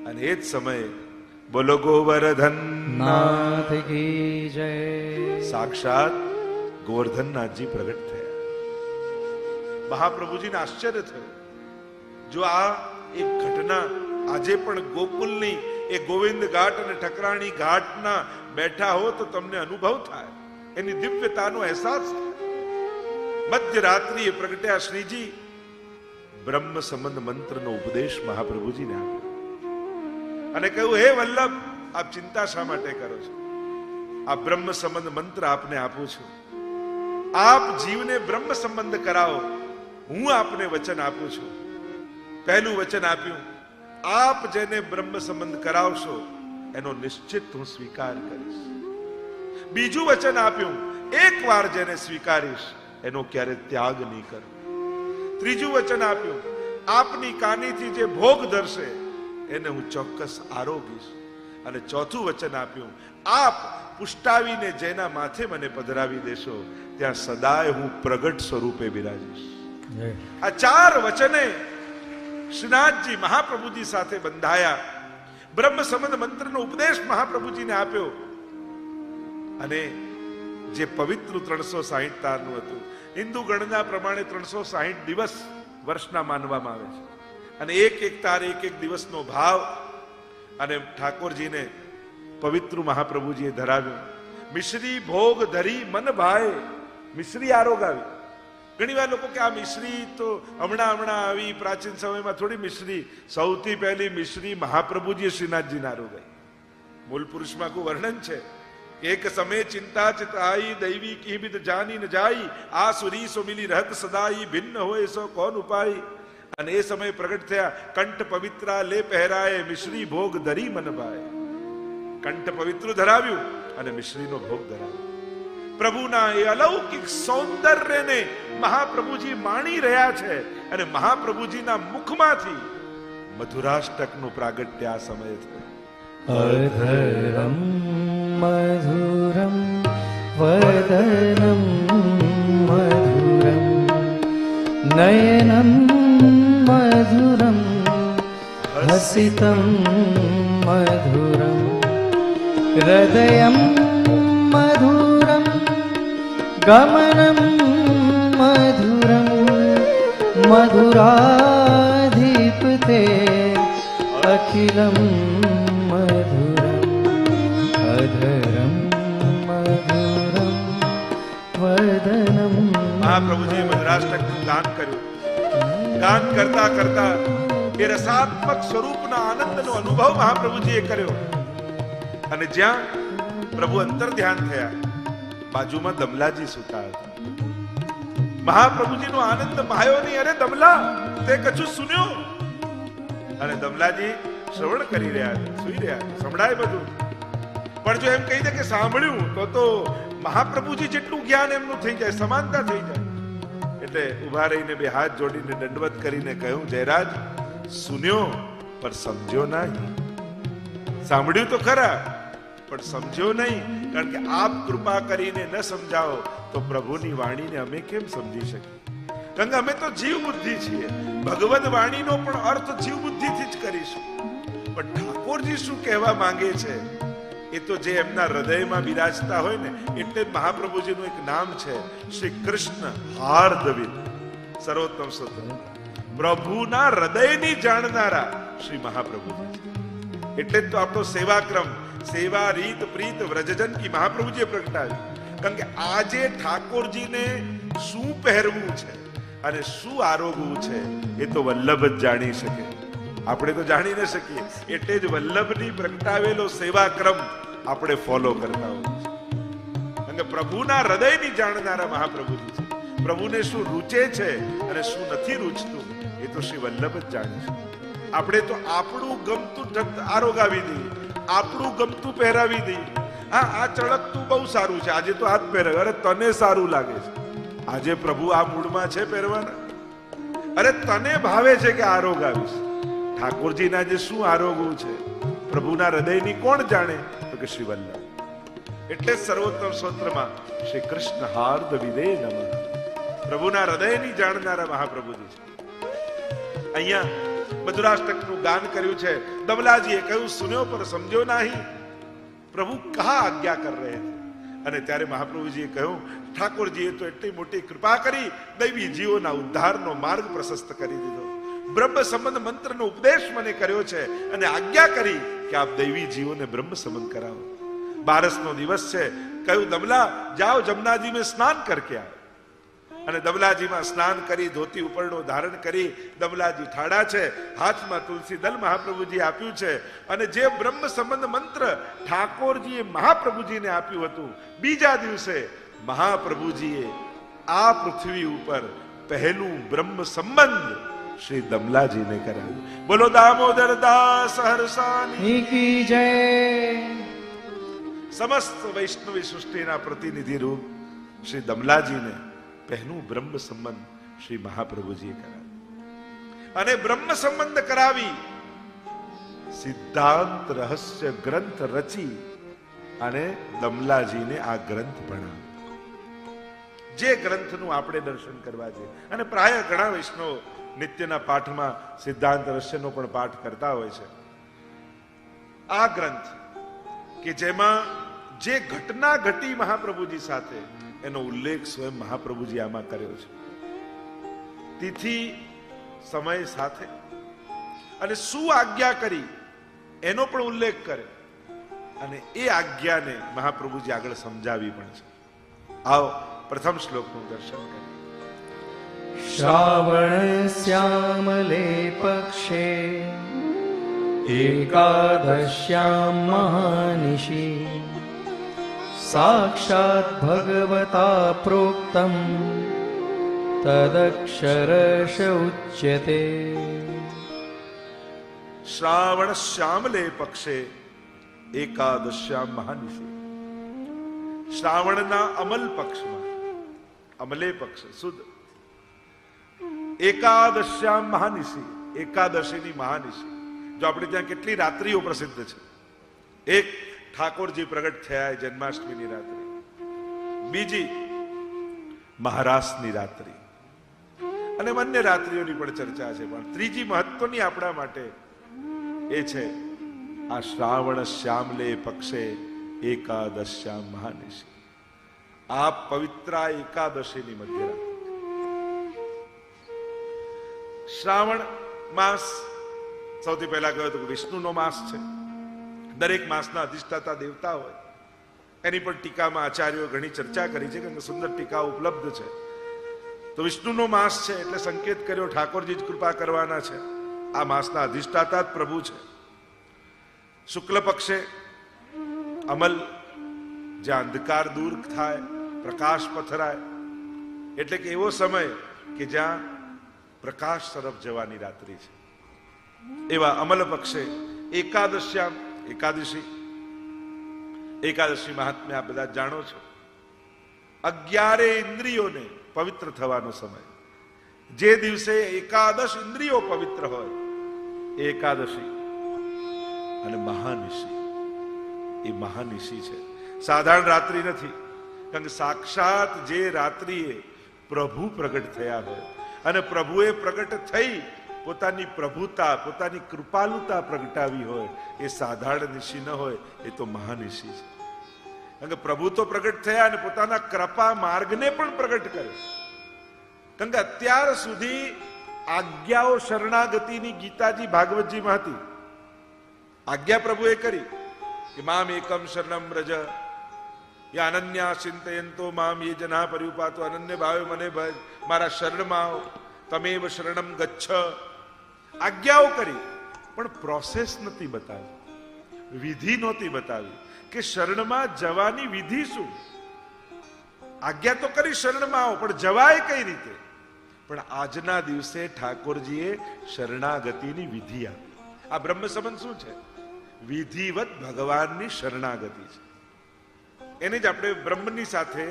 [SPEAKER 1] અને એ જ સમયે બોલો ગોવર્ધન
[SPEAKER 2] નાથ કી જય.
[SPEAKER 1] સાક્ષાત ગોવર્ધનનાથજી પ્રગટ થયા. મહાપ્રભુજીને આશ્ચર્ય થયું. જો આ એક ઘટના આજે પણ ગોકુલની એ ગોવિંદ ઘાટ અને ઠકરાણી ઘાટના બેઠા હો તો તમને અનુભવ થાય, એની દિવ્યતાનો અહેસાસ થાય. મધ્યરાત્રિએ પ્રગટ્યા શ્રીજી, બ્રહ્મ સંબંધ મંત્રનો ઉપદેશ મહાપ્રભુજીને આપ્યો અને કહ્યું, હે વલ્લભ, આપ ચિંતા શા માટે કરો છો? આ બ્રહ્મ સંબંધ મંત્ર આપને આપું છું. આપ જીવને બ્રહ્મ સંબંધ કરાવો, હું આપને વચન આપું છું. પહેલું વચન આપ્યું, આપ જેને બ્રહ્મ સંબંધ કરાવશો એનો નિશ્ચિત હું સ્વીકાર કરીશ. બીજું વચન આપ્યું, એકવાર જેને સ્વીકારીશ એનો ક્યારે ત્યાગ નહીં કરું. ત્રીજું વચન આપ્યું, આપની કાનીથી જે ભોગ ધરશે એને હું ચોક્કસ આરોગીશ. અને ચોથું વચન આપ્યું, આપ પુષ્ટાવીને જેના માથે મને પધરાવી દેશો ત્યાં સદાય હું પ્રગટ સ્વરૂપે બિરાજીશ. આ ચાર વચને શ્રીનાથજી મહાપ્રભુજી સાથે બંધાયા. બ્રહ્મ સંબંધ મંત્રનો ઉપદેશ મહાપ્રભુજીને આપ્યો અને જે પવિત્ર 360 તારનું હતું. હિન્દુ ગણના પ્રમાણે 360 દિવસ વર્ષના માનવામાં આવે છે અને એક એક તાર, એક એક દિવસનો ભાવ અને ઠાકોરજીને પવિત્ર મહાપ્રભુજીએ ધરાવ્યું. મિશ્રી ભોગ ધરી મન ભાઈ, મિશ્રી આરોગાવી. ઘણી વાર લોકો કે આ મિશ્રી તો હમણાં આવી, પ્રાચીન સમયમાં થોડી મિશ્રી. સૌથી પહેલી મિશ્રી મહાપ્રભુજીએ શ્રીનાથજીને આરોગાઈ. મૂળ પુરુષમાં કોઈ વર્ણન છે, એક સમય ચિંતા ચિત આઈ, દૈવી કી બિદ જાની ન જાઈ, આ સુરી સો મિલી રહત સદાઈ, ભિન્ન હોય સો કોન ઉપાય. અને એ સમય પ્રગટ થયા, કંઠ પવિત્રા લે પહેરાય, મિશ્રી ભોગ ધરી મન ભાય. કંઠ પવિત્ર ધરાવ્યું અને મિશ્રીનો ભોગ ધરાવ્યો. પ્રભુના એ અલૌકિક સૌંદર્યને મહાપ્રભુજી માણી રહ્યા છે અને મહાપ્રભુજીના મુખમાંથી મધુરાષ્ટકનું પ્રાગટ્ય આ સમયે થયું.
[SPEAKER 2] અધરમ મધુરમ વદનમ મધુરમ નયનમ મધુરમ હસિતમ મધુરમ હૃદયમ મધુરમ गमनं मधुरं मधुराधिपते अखिलं मधुरम् अधरं मधुरं वदनं
[SPEAKER 1] મહાપ્રભુજીએ મધુરાષ્ટકનું ગાન કર્યું. ગાન કરતા કરતા એ રસાત્મક સ્વરૂપના આનંદનો અનુભવ મહાપ્રભુજીએ કર્યો. અને જ્યાં પ્રભુ અંતર ધ્યાન થયા, બાજુમાં દમલાજી સૂતા હતા. મહાપ્રભુજીનો આનંદ માયો નહીં. અરે દમલા, તે કછું સુન્યો? અને દમલાજી શ્રવણ કરી રહ્યા છે, સુઈ રહ્યા છે, સંભળાય બધું. પણ જો એમ કહી દે કે સાંભળ્યું તો મહાપ્રભુજી જેટલું જ્ઞાન એમનું થઈ જાય, સમાનતા થઈ જાય. એટલે ઉભા રહીને બે હાથ જોડીને દંડવત કરીને કહ્યું, જયરાજ સુન્યો પર સમજ્યો નહીં. સાંભળ્યું તો ખરા પણ સમજ્યો નહીં. કારણ કે આપ કૃપા કરીને ન સમજાવો તો પ્રભુની વાણીને અમે કેમ સમજી શકીએ? કારણ કે અમે તો જીવ બુદ્ધિ છીએ. ભગવદ વાણીનો પણ અર્થ જીવ બુદ્ધિથી જ કરીશું. પણ ઠાકોરજી શું કહેવા માંગે છે એ તો જે એમના હૃદયમાં બિરાજતા હોય ને, એટલે મહાપ્રભુજીનું એક નામ છે શ્રી કૃષ્ણ હાર્દવિદ, સર્વોત્તમ સ્તોત્ર. પ્રભુના હૃદયની જાણનારા શ્રી મહાપ્રભુજી. એટલે જ તો આપણો સેવાક્રમ સેવા રીત પ્રીત વ્રજજન કી મહાપ્રભુજીએ પ્રગટાવ્યું. કારણ કે આજે ઠાકોરજીને શું પહેરવું છે અને શું આરોગવું છે એ તો વલ્લભ જ જાણી શકે. આપણે તો જાણી ન શકીએ. એટલે જ વલ્લભની પ્રગટાવેલો સેવાક્રમ આપણે ફોલો કરતા હોઈએ છીએ. કારણ કે પ્રભુના હૃદયની જાણનારા મહાપ્રભુજી છે. પ્રભુને શું રૂચે છે અને શું નથી રૂચતું એ તો શ્રી વલ્લભ જ જાણે છે. આપણે તો આપણું ગમતું આરોગાવી દઈએ, આપણું ગમતું પહેરાવી દઈએ. હા, આ ચળકતું બહુ સારું છે, આજે તો આ જ પહેરાવે. અરે તને સારું લાગે છે, આજે પ્રભુ આ મૂડમાં છે પહેરવાના. અરે તને ભાવે છે કે આરોગાવીશ. ઠાકોરજીના જે શું આરોગવું છે પ્રભુના હૃદયની કોણ જાણે? તો કે શ્રી વલ્લભ. એટલે સર્વોત્તમ સ્તોત્રમાં શ્રી કૃષ્ણ હાર્દ વિદે નમઃ. પ્રભુના હૃદયની જાણનારા મહાપ્રભુજી છે. અહીંયા મધુરાષ્ટકનું ગાન કર્યું છે. દમલાજીએ કહ્યું, સુન્યો પર સમજ્યો નહીં. પ્રભુ કહા આજ્ઞા કર રહે. અને ત્યારે મહાપ્રભુજીએ કહ્યું, ઠાકોરજીએ તો એટલી મોટી કૃપા કરી, દૈવી જીવોના ઉદ્ધારનો માર્ગ પ્રશસ્ત કરી દીધો. બ્રહ્મ સંબંધ મંત્રનો ઉપદેશ મને કર્યો છે અને આજ્ઞા કરી કે આપ દૈવી જીવોને બ્રહ્મ સંબંધ કરાવો. બારસનો દિવસ છે. કહ્યું, દમલા જાઓ જમનાજી में સ્નાન કરકે આવો. અને દમલાજીમાં સ્નાન કરી ધોતી ઉપરનો ધારણ કરી દમલાજી ઠાડા છે. હાથમાં તુલસી દલ મહાપ્રભુજી આપ્યું છે. અને જે બ્રહ્મ સંબંધ મંત્ર ઠાકોરજીએ મહાપ્રભુજીને આપ્યું હતું, બીજા દિવસે મહાપ્રભુજીએ આ પૃથ્વી ઉપર પહેલું બ્રહ્મ સંબંધ શ્રી દમલાજીને કરાવ્યું. બોલો દામોદર દાસ હરસાની
[SPEAKER 2] की जय.
[SPEAKER 1] સમસ્ત વૈષ્ણવી સૃષ્ટિના પ્રતિનિધિ રૂપ શ્રી દમલાજીને પહેલું બ્રહ્મ સંબંધ શ્રી મહાપ્રભુજીએ કરાવ્યું. અને બ્રહ્મ સંબંધ કરાવી સિદ્ધાંત રહસ્ય ગ્રંથ રચી અને દમલાજીને આ ગ્રંથ ભણાવ્યો. જે ગ્રંથનું આપણે દર્શન કરવા છે. અને પ્રાય ઘણા વૈષ્ણવ નિત્યના પાઠમાં સિદ્ધાંત રહસ્યનો પણ પાઠ કરતા હોય છે. આ ગ્રંથ કે જેમાં જે ઘટના ઘટી મહાપ્રભુજી સાથે એનો ઉલ્લેખ સ્વયં મહાપ્રભુજી આમાં કર્યો છે. તિથિ સમય સાથે અને શું આજ્ઞા કરી એનો પણ ઉલ્લેખ કરે. અને એ આજ્ઞાને મહાપ્રભુજી આગળ સમજાવી પણ છે. આવો પ્રથમ શ્લોકનું દર્શન કરીએ.
[SPEAKER 2] श्रावणश्यामले पक्षे एकादश्यां महानिशि साक्षात् भगवता प्रोक्तं तदक्षरश उच्यते.
[SPEAKER 1] શ્રાવણ શ્યામલે પક્ષે એકાદશ્યામ મહાનિશી. શ્રાવણના અમલ પક્ષમાં, અમલે પક્ષ સુદ એકાદશ્યામ મહાનિશી, એકાદશીની મહાનિશી. જો આપણે ત્યાં કેટલી રાત્રિઓ પ્રસિદ્ધ છે. એક ઠાકોરજી પ્રગટ થયા જન્માષ્ટમીની રાત્રિ, બીજી મહારાસની રાત્રિ, અને અન્ય રાત્રિઓની પણ ચર્ચા છે. પણ ત્રીજી મહત્વની આપણા માટે એ છે આ શ્રાવણ શ્યામલે પક્ષે એકાદશ્યામ મહાનિશી. આ પવિત્રા એકાદશીની મધ્યરાત્રિ. શ્રાવણ માસ સૌથી પહેલા કહ્યું હતું કે વિષ્ણુનો માસ છે. દરેક માસના અધિષ્ઠાતા દેવતા હોય. એની પણ ટીકામાં આચાર્યો ઘણી ચર્ચા કરી છે, કે સુંદર ટીકા ઉપલબ્ધ છે. તો વિષ્ણુનો માસ છે એટલે સંકેત કર્યો ઠાકોરજી જ કૃપા કરવાના છે. આ માસના અધિષ્ઠાતા જ પ્રભુ છે. શુક્લ પક્ષે અમલ, જ્યાં અંધકાર દૂર થાય, પ્રકાશ પથરાય, એટલે કે એવો સમય કે જ્યાં પ્રકાશ તરફ જવાની રાત્રિ છે. એવા અમલ પક્ષે એકાદશ્યામ, એકાદશી મહાત્મ્ય આ બધા જાણો છો. 11 ઇન્દ્રિયોને પવિત્ર થવાનો સમય. જે દિવસે એકાદશ ઇન્દ્રિયો પવિત્ર હોય એ એકાદશી. અને મહાનિશી, એ મહાનિશી છે, સાધારણ રાત્રિ નથી. કારણ કે સાક્ષાત જે રાત્રિએ પ્રભુ પ્રગટ થયા હોય અને પ્રભુએ પ્રગટ થઈ પોતાની પ્રભુતા, પોતાની કૃપાલુતા પ્રગટાવી હોય, એ સાધારણ નિશી ન હોય, એ તો મહાનિશી છે. કારણ કે પ્રભુ તો પ્રગટ થયા અને પોતાના કૃપા માર્ગને પણ પ્રગટ કર્યો. કારણ કે અત્યાર સુધી આજ્ઞાઓ શરણાગતિની ગીતાજી ભાગવતજીમાં હતી. આજ્ઞા પ્રભુએ કરી કે મામ એકમ શરણમ વ્રજ યા અનન્યા ચિંતયંતો મામ યે જના પર્યુપાતો અનન્ય ભાવે મને ભજ, મારા શરણમાં આવો, તમેવ શરણમ ગચ્છ. આજ્ઞાઓ કરી, પણ પ્રોસેસ નથી બતાવી, વિધિ નહોતી બતાવી કે શરણમાં જવાની વિધિ શું. આજ્ઞા તો કરી શરણમાં આવો, પણ જવાય કઈ રીતે. પણ આજના દિવસે ઠાકોરજીએ શરણાગતિની વિધિ આપી. આ બ્રહ્મ સંબંધ શું છે? વિધિવત ભગવાનની શરણાગતિ છે. એને જ આપણે બ્રહ્મની સાથે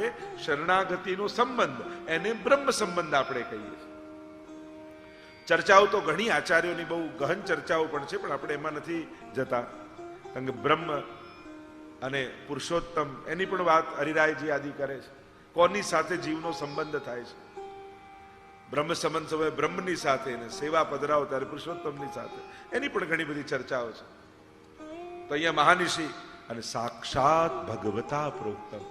[SPEAKER 1] શરણાગતિનો સંબંધ, એને બ્રહ્મ સંબંધ આપણે કહીએ છીએ. ચર્ચાઓ તો ઘણી આચાર્યોની બહુ ગહન ચર્ચાઓ પણ છે, પણ આપણે એમાં નથી જતા. કારણ કે બ્રહ્મ અને પુરુષોત્તમ એની પણ વાત હરિરાયજી આદિ કરે છે. કોની સાથે જીવનો સંબંધ થાય છે? બ્રહ્મ સંબંધ સમય બ્રહ્મની સાથે, અને સેવા પધરાવો ત્યારે પુરુષોત્તમની સાથે, એની પણ ઘણી બધી ચર્ચાઓ છે. તો અહીંયા મહાનિશી અને સાક્ષાત ભગવતા પ્રોક્તમ.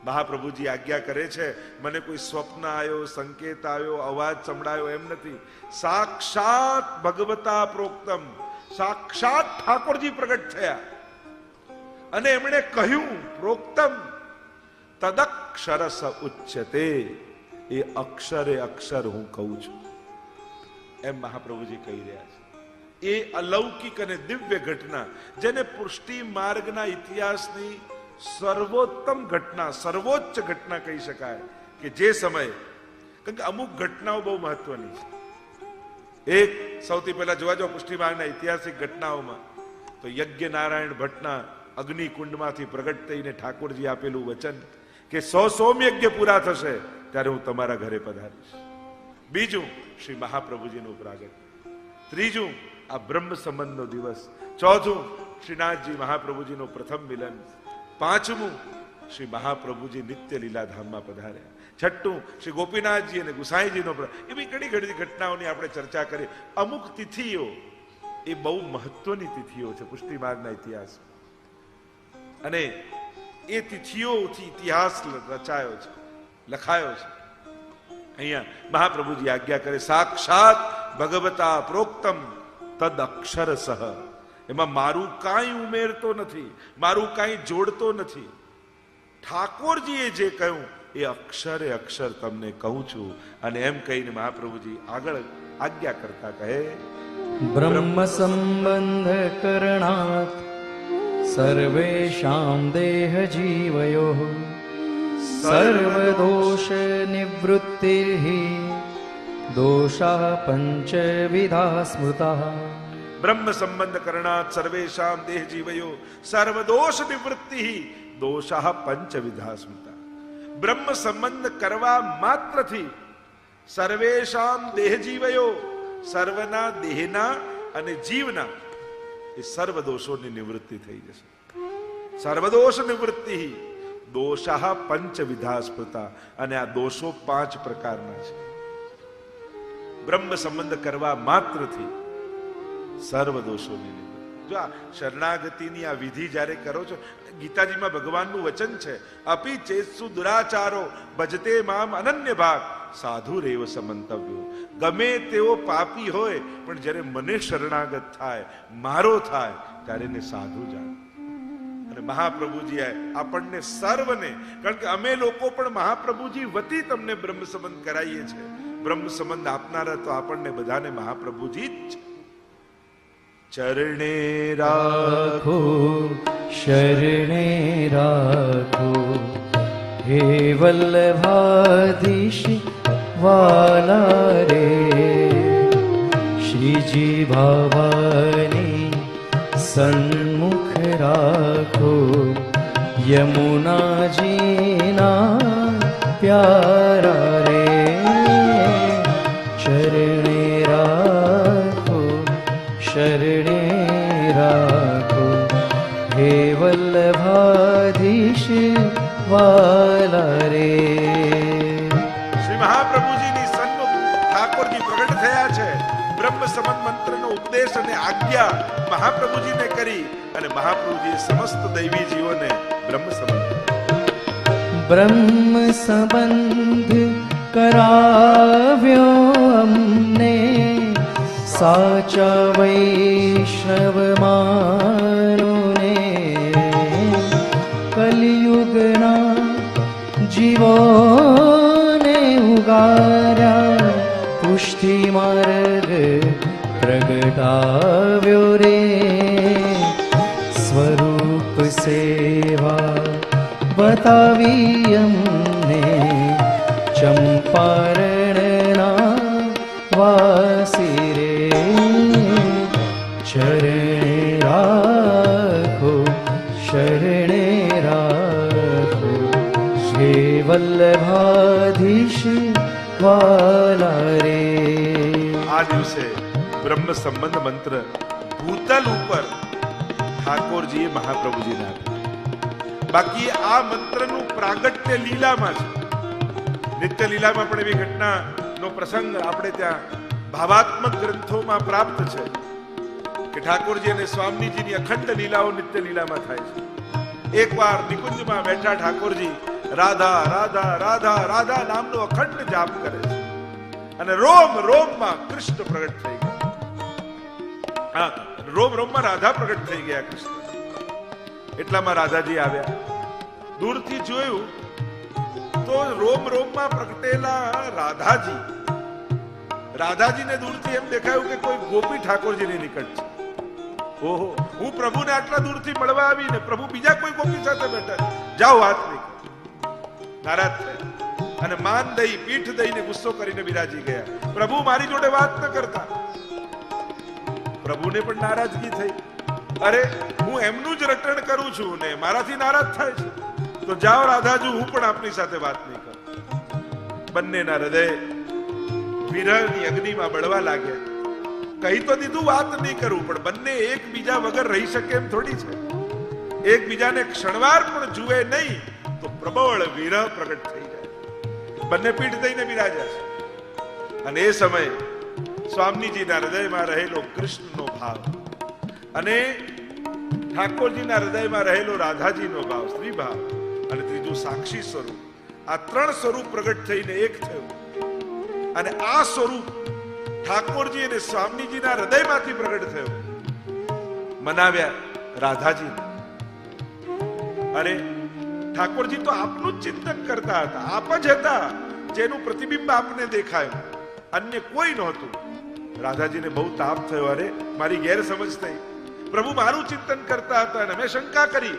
[SPEAKER 1] મહાપ્રભુજી આજ્ઞા કરે છે, મને કોઈ સ્વપ્ન આવ્યો, સંકેત આવ્યો, અવાજ સંભળાયો એમ નથી. સાક્ષાત ભગવતા પ્રોક્તમ, સાક્ષાત ઠાકોરજી પ્રગટ થયા અને એમણે કહ્યું પ્રોક્તમ તદક્ષરસ ઉચ્યતે. એ અક્ષરે અક્ષર હું કહું છું એમ મહાપ્રભુજી કહી રહ્યા છે. એ અલૌકિક અને દિવ્ય ઘટના, જેને પુષ્ટિ માર્ગના ઇતિહાસની સર્વોત્તમ ઘટના, સર્વોચ્ચ ઘટના કહી શકાય. કે જે સમયે, કારણ કે અમુક ઘટનાઓ બહુ મહત્વની છે. એક સૌથી પહેલા જોવા જાઓ પુષ્ટિ માર્ગના ઐતિહાસિક ઘટનાઓમાં, તો યજ્ઞ નારાયણ ભટ્ટના અગ્નિકુંડમાંથી પ્રગટ થઈને ઠાકોરજી આપેલું વચન કે 100 સોમયજ્ઞ પૂરા થશે ત્યારે હું તમારા ઘરે પધારીશ. બીજું શ્રી મહાપ્રભુજીનું પ્રાગટ્ય. ત્રીજું આ બ્રહ્મ સંબંધનો દિવસ. ચોથું શ્રીનાથજી મહાપ્રભુજીનો પ્રથમ મિલન. પાંચમું શ્રી મહાપ્રભુજી નિત્ય લીલાધામમાં પધાર્યા. છઠ્ઠું શ્રી ગોપીનાથજી અને ગુસાઈજીનો. એવી ઘણી ઘણી ઘટનાઓની આપણે ચર્ચા કરી. અમુક તિથિઓ એ બહુ મહત્વની તિથિઓ છે પુષ્ટિ માર્ગના ઇતિહાસ, અને એ તિથિઓથી ઇતિહાસ રચાયો છે, લખાયો છે. અહીંયા મહાપ્રભુજી આજ્ઞા કરે સાક્ષાત ભગવતા પ્રોક્તમ તદ અક્ષરસઃ. એમાં મારું કાંઈ ઉમેરતો નથી, મારું કાંઈ જોડતો નથી. ઠાકોરજીએ જે કહ્યું એ અક્ષરે અક્ષર તમને કહું છું. અને એમ કહીને મહાપ્રભુજી આગળ આજ્ઞા કરતા કહે
[SPEAKER 2] બ્રહ્મ સંબંધ કરણાત સર્વેષાં દેહ જીવયોઃ સર્વદોષ નિવૃત્તિઃ દોષાઃ પંચવિધા સ્મૃતાઃ.
[SPEAKER 1] બ્રહ્મ સંબંધ કરણાત સર્વેષાં દેહ જીવયો સર્વદોષ નિવૃત્તિ દોષાઃ પંચવિધા સ્મૃતા. બ્રહ્મ સંબંધ કરવા માત્રથી સર્વેષાં દેહ જીવયો, સર્વના દેહના અને જીવના એ સર્વ દોષોની નિવૃત્તિ થઈ જશે. સર્વદોષ નિવૃત્તિ દોષાઃ પંચવિધા સ્મૃતા. અને આ દોષો 5 પ્રકારના છે. બ્રહ્મ સંબંધ કરવા માત્રથી સર્વ દોષોની નિવૃત્તિ. જો આ શરણાગતિની આ વિધિ જ્યારે કરો છો, ગીતાજીમાં ભગવાનનું વચન છે, અપી ચેત્સુ દુરાચારો ભજતે મામ અનન્ય ભાગ સાધુ રેવ સમંતવ્યો. ગમે તેવો પાપી હોય પણ જ્યારે મને શરણાગત થાય, મારો થાય, ત્યારે એને સાધુ જાણ. અને મહાપ્રભુજી આપણને સર્વને, કારણ કે અમે લોકો પણ મહાપ્રભુજી વતી તમને બ્રહ્મ સંબંધ કરાવીએ છીએ. બ્રહ્મ સંબંધ આપનારા તો આપણને બધાને મહાપ્રભુજી જ છે. ચરણે
[SPEAKER 2] રાખો શરણે રાખો હે વલ્લભાધીશ વાલા રે, શ્રીજી ભાવાની સન્મુખ રાખો, યમુનાજીના પ્યારા રે. ચરણે રાખો શરણે રાખો હે વલ્લભાધીશ વાલા રે.
[SPEAKER 1] શ્રી મહાપ્રભુજીની સન્મુખ ઠાકોરજી પ્રગટ થયા છે. બ્રહ્મ સંબંધ મંત્રનો ઉપદેશ અને આજ્ઞા મહાપ્રભુજીને કરી અને મહાપ્રભુજી સમસ્ત દૈવી જીવોને બ્રહ્મ
[SPEAKER 2] સંબંધ કરાવ્યો અમને, સાચા વૈષ્ણવ મારુને. કલિયુગના જીવોને ઉગાર્યા, પુષ્ટિ માર્ગ પ્રગટાવ્યો રે. સ્વરૂપ સેવા બતાવી અમને, ચંપારણના વાસી રે. શરણે રાખો શરણે રાખો હે વલ્લભાધીશ વાલા રે.
[SPEAKER 1] આ દિવસે બ્રહ્મ સંબંધ મંત્ર ભૂતલ ઉપર ઠાકોરજીએ મહાપ્રભુજીને આપ્યા. બાકી આ મંત્રનું પ્રાગટ્ય લીલામાં છે. નિત્ય લીલામાં પણ એવી ઘટનાનો પ્રસંગ આપણે ત્યાં ભાવાત્મક ગ્રંથોમાં પ્રાપ્ત છે કે ઠાકોરજી અને સ્વામીજીની અખંડ લીલાઓ નિત્ય લીલામાં થાય છે. એકવાર નિકુંજમાં બેઠા ઠાકોરજી રાધા રાધા રાધા રાધા નામનો અખંડ જાપ કરે છે અને રોમ રોમમાં કૃષ્ણ પ્રગટ થઈ ગયા. રોમ રોમમાં રાધા પ્રગટ થઈ ગયા કૃષ્ણ. એટલામાં રાધાજી આવ્યા. દૂરથી જોયું તો રોમ રોમમાં પ્રગટેલા રાધાજીને દૂરથી એમ દેખાયું કે કોઈ ગોપી ઠાકોરજીની નિકટ છે. ઓહો, હું પ્રભુને આટલા દૂરથી મળવા આવીને પ્રભુ બીજા કોઈ ગોપી સાથે બેઠા, જાઓ વાત નહીં. નારાજ થયા અને માન દઈ પીઠ દઈને ગુસ્સો કરીને બિરાજી ગયા. પ્રભુ મારી જોડે વાત ન કરતા. પ્રભુને પણ નારાજગી થઈ. અરે હું એમનું જ રટણ કરું છું ને મારાથી નારાજ થાય છે, તો જાઓ રાધાજી, હું પણ આપની સાથે વાત નહીં કરું. બંનેના હૃદય વિરહની અગ્નિમાં બળવા લાગ્યા. કહી તો દીધું વાત નહીં કરું, પણ બંને એકબીજા વગર રહી શકે એમ થોડી છે. એકબીજાને ક્ષણવાર પણ જુએ નહીં તો પ્રબળ વિરહ પ્રગટ થઈ જાય. બંને પીઠ દઈને બિરાજ્યા છે અને એ સમયે સ્વામીજીના હૃદયમાં રહેલો કૃષ્ણનો ભાવ અને ઠાકોરજીના હૃદયમાં રહેલો રાધાજીનો ભાવ, સ્ત્રી ભાવ અને ત્રીજું સાક્ષી સ્વરૂપ, આ ત્રણ સ્વરૂપ પ્રગટ થઈને એક થયું. અને આ સ્વરૂપ ઠાકોરજી અને સ્વામીજીના હૃદયમાંથી પ્રગટ થયું. મનાવ્યા રાધાજી. અરે ઠાકોરજી તો આપનું જ ચિંતન કરતા હતા, આપ જ હતા જેનું પ્રતિબિંબ આપને દેખાયું, અન્ય કોઈ નહોતું. રાધાજીને બહુ તાપ થયો. અરે મારી ગેરસમજ થઈ. પ્રભુ મારું ચિંતન કરતા હતા અને મેં શંકા કરી,